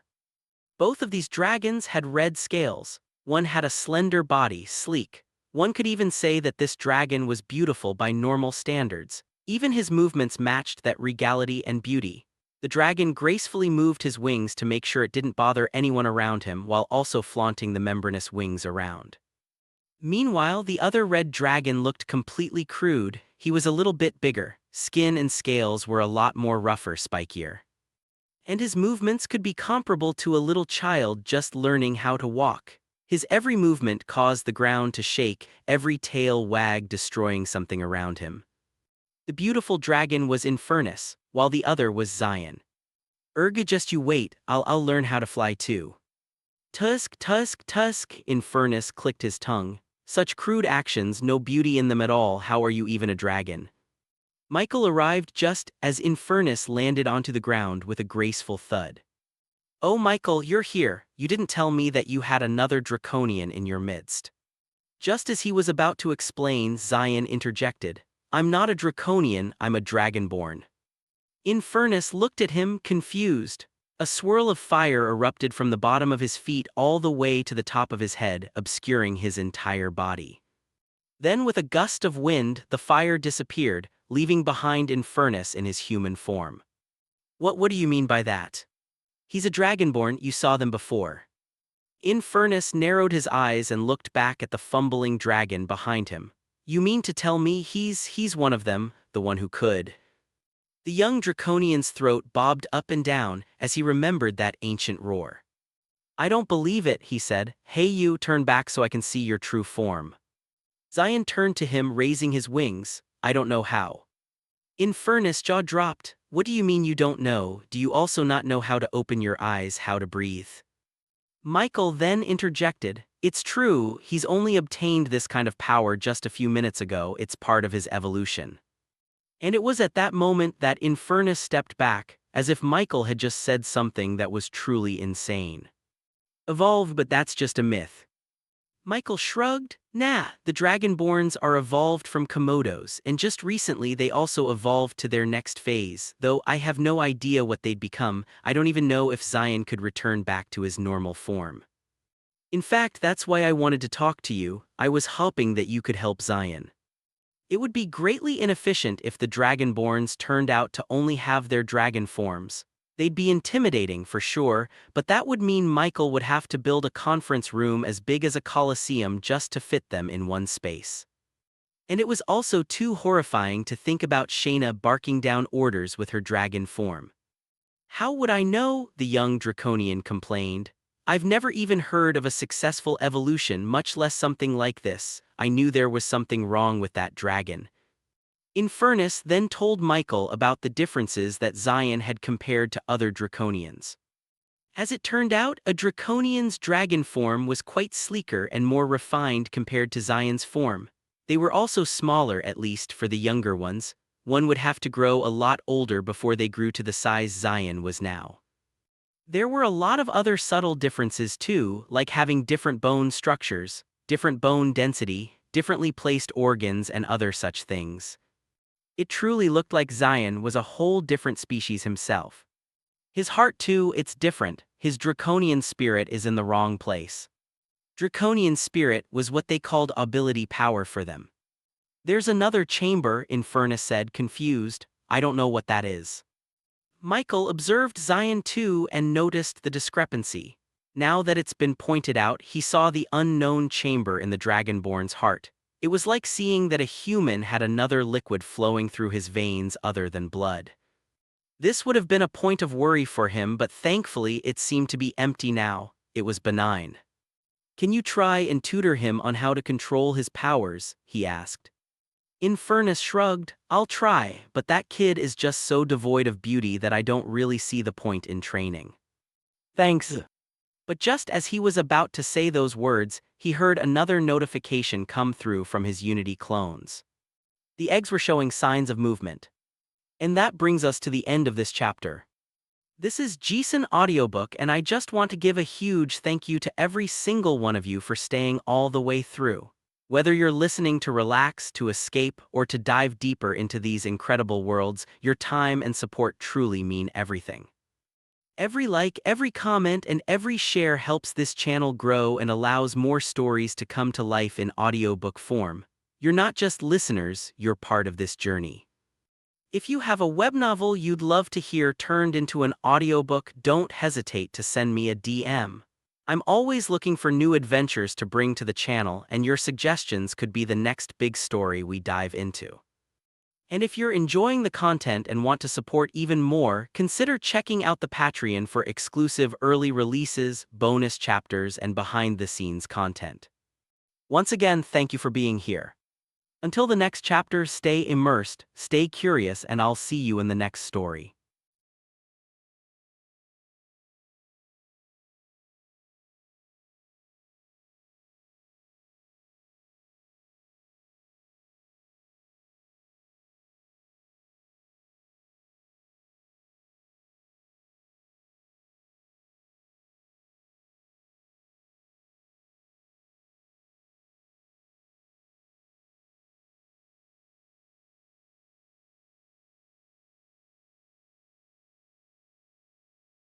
Both of these dragons had red scales. One had a slender body, sleek. One could even say that this dragon was beautiful by normal standards. Even his movements matched that regality and beauty. The dragon gracefully moved his wings to make sure it didn't bother anyone around him while also flaunting the membranous wings around. Meanwhile, the other red dragon looked completely crude. He was a little bit bigger. Skin and scales were a lot more rougher, spikier. And his movements could be comparable to a little child just learning how to walk. His every movement caused the ground to shake, every tail wagged, destroying something around him. The beautiful dragon was Infernus, while the other was Zion. Just you wait, I'll learn how to fly too. Tusk, tusk, tusk, Infernus clicked his tongue. Such crude actions, no beauty in them at all, how are you even a dragon? Michael arrived just as Infernus landed onto the ground with a graceful thud. Oh Michael, you're here, you didn't tell me that you had another draconian in your midst. Just as he was about to explain, Zion interjected. I'm not a draconian, I'm a dragonborn. Infernus looked at him, confused. A swirl of fire erupted from the bottom of his feet all the way to the top of his head, obscuring his entire body. Then with a gust of wind, the fire disappeared, leaving behind Infernus in his human form. What do you mean by that? He's a dragonborn, you saw them before. Infernus narrowed his eyes and looked back at the fumbling dragon behind him. You mean to tell me he's one of them, the one who could? The young draconian's throat bobbed up and down as he remembered that ancient roar. I don't believe it, he said. Hey you, turn back so I can see your true form. Zion turned to him, raising his wings. I don't know how. Infernus' jaw dropped. What do you mean you don't know? Do you also not know how to open your eyes, how to breathe? Michael then interjected. It's true, he's only obtained this kind of power just a few minutes ago, it's part of his evolution. And it was at that moment that Infernus stepped back, as if Michael had just said something that was truly insane. Evolve, but that's just a myth. Michael shrugged. Nah, the Dragonborns are evolved from Komodos, and just recently they also evolved to their next phase, though I have no idea what they'd become. I don't even know if Zion could return back to his normal form. In fact, that's why I wanted to talk to you. I was hoping that you could help Zion. It would be greatly inefficient if the Dragonborns turned out to only have their dragon forms. They'd be intimidating for sure, but that would mean Michael would have to build a conference room as big as a coliseum just to fit them in one space. And it was also too horrifying to think about Shayna barking down orders with her dragon form. How would I know? The young draconian complained. I've never even heard of a successful evolution, much less something like this. I knew there was something wrong with that dragon. Infernus then told Michael about the differences that Zion had compared to other draconians. As it turned out, a draconian's dragon form was quite sleeker and more refined compared to Zion's form. They were also smaller, at least for the younger ones. One would have to grow a lot older before they grew to the size Zion was now. There were a lot of other subtle differences too, like having different bone structures, different bone density, differently placed organs, and other such things. It truly looked like Zion was a whole different species himself. His heart too, it's different. His draconian spirit is in the wrong place. Draconian spirit was what they called ability power for them. There's another chamber, Infernus said, confused. I don't know what that is. Michael observed Zion too and noticed the discrepancy. Now that it's been pointed out, he saw the unknown chamber in the Dragonborn's heart. It was like seeing that a human had another liquid flowing through his veins other than blood. This would have been a point of worry for him, but thankfully it seemed to be empty now. It was benign. Can you try and tutor him on how to control his powers? He asked. Infernus shrugged. I'll try, but that kid is just so devoid of beauty that I don't really see the point in training. Thanks. But just as he was about to say those words, he heard another notification come through from his Unity clones. The eggs were showing signs of movement. And that brings us to the end of this chapter. This is Jason Audiobook, and I just want to give a huge thank you to every single one of you for staying all the way through. Whether you're listening to relax, to escape, or to dive deeper into these incredible worlds, your time and support truly mean everything. Every like, every comment, and every share helps this channel grow and allows more stories to come to life in audiobook form. You're not just listeners, you're part of this journey. If you have a web novel you'd love to hear turned into an audiobook, don't hesitate to send me a DM. I'm always looking for new adventures to bring to the channel, and your suggestions could be the next big story we dive into. And if you're enjoying the content and want to support even more, consider checking out the Patreon for exclusive early releases, bonus chapters, and behind-the-scenes content. Once again, thank you for being here. Until the next chapter, stay immersed, stay curious, and I'll see you in the next story.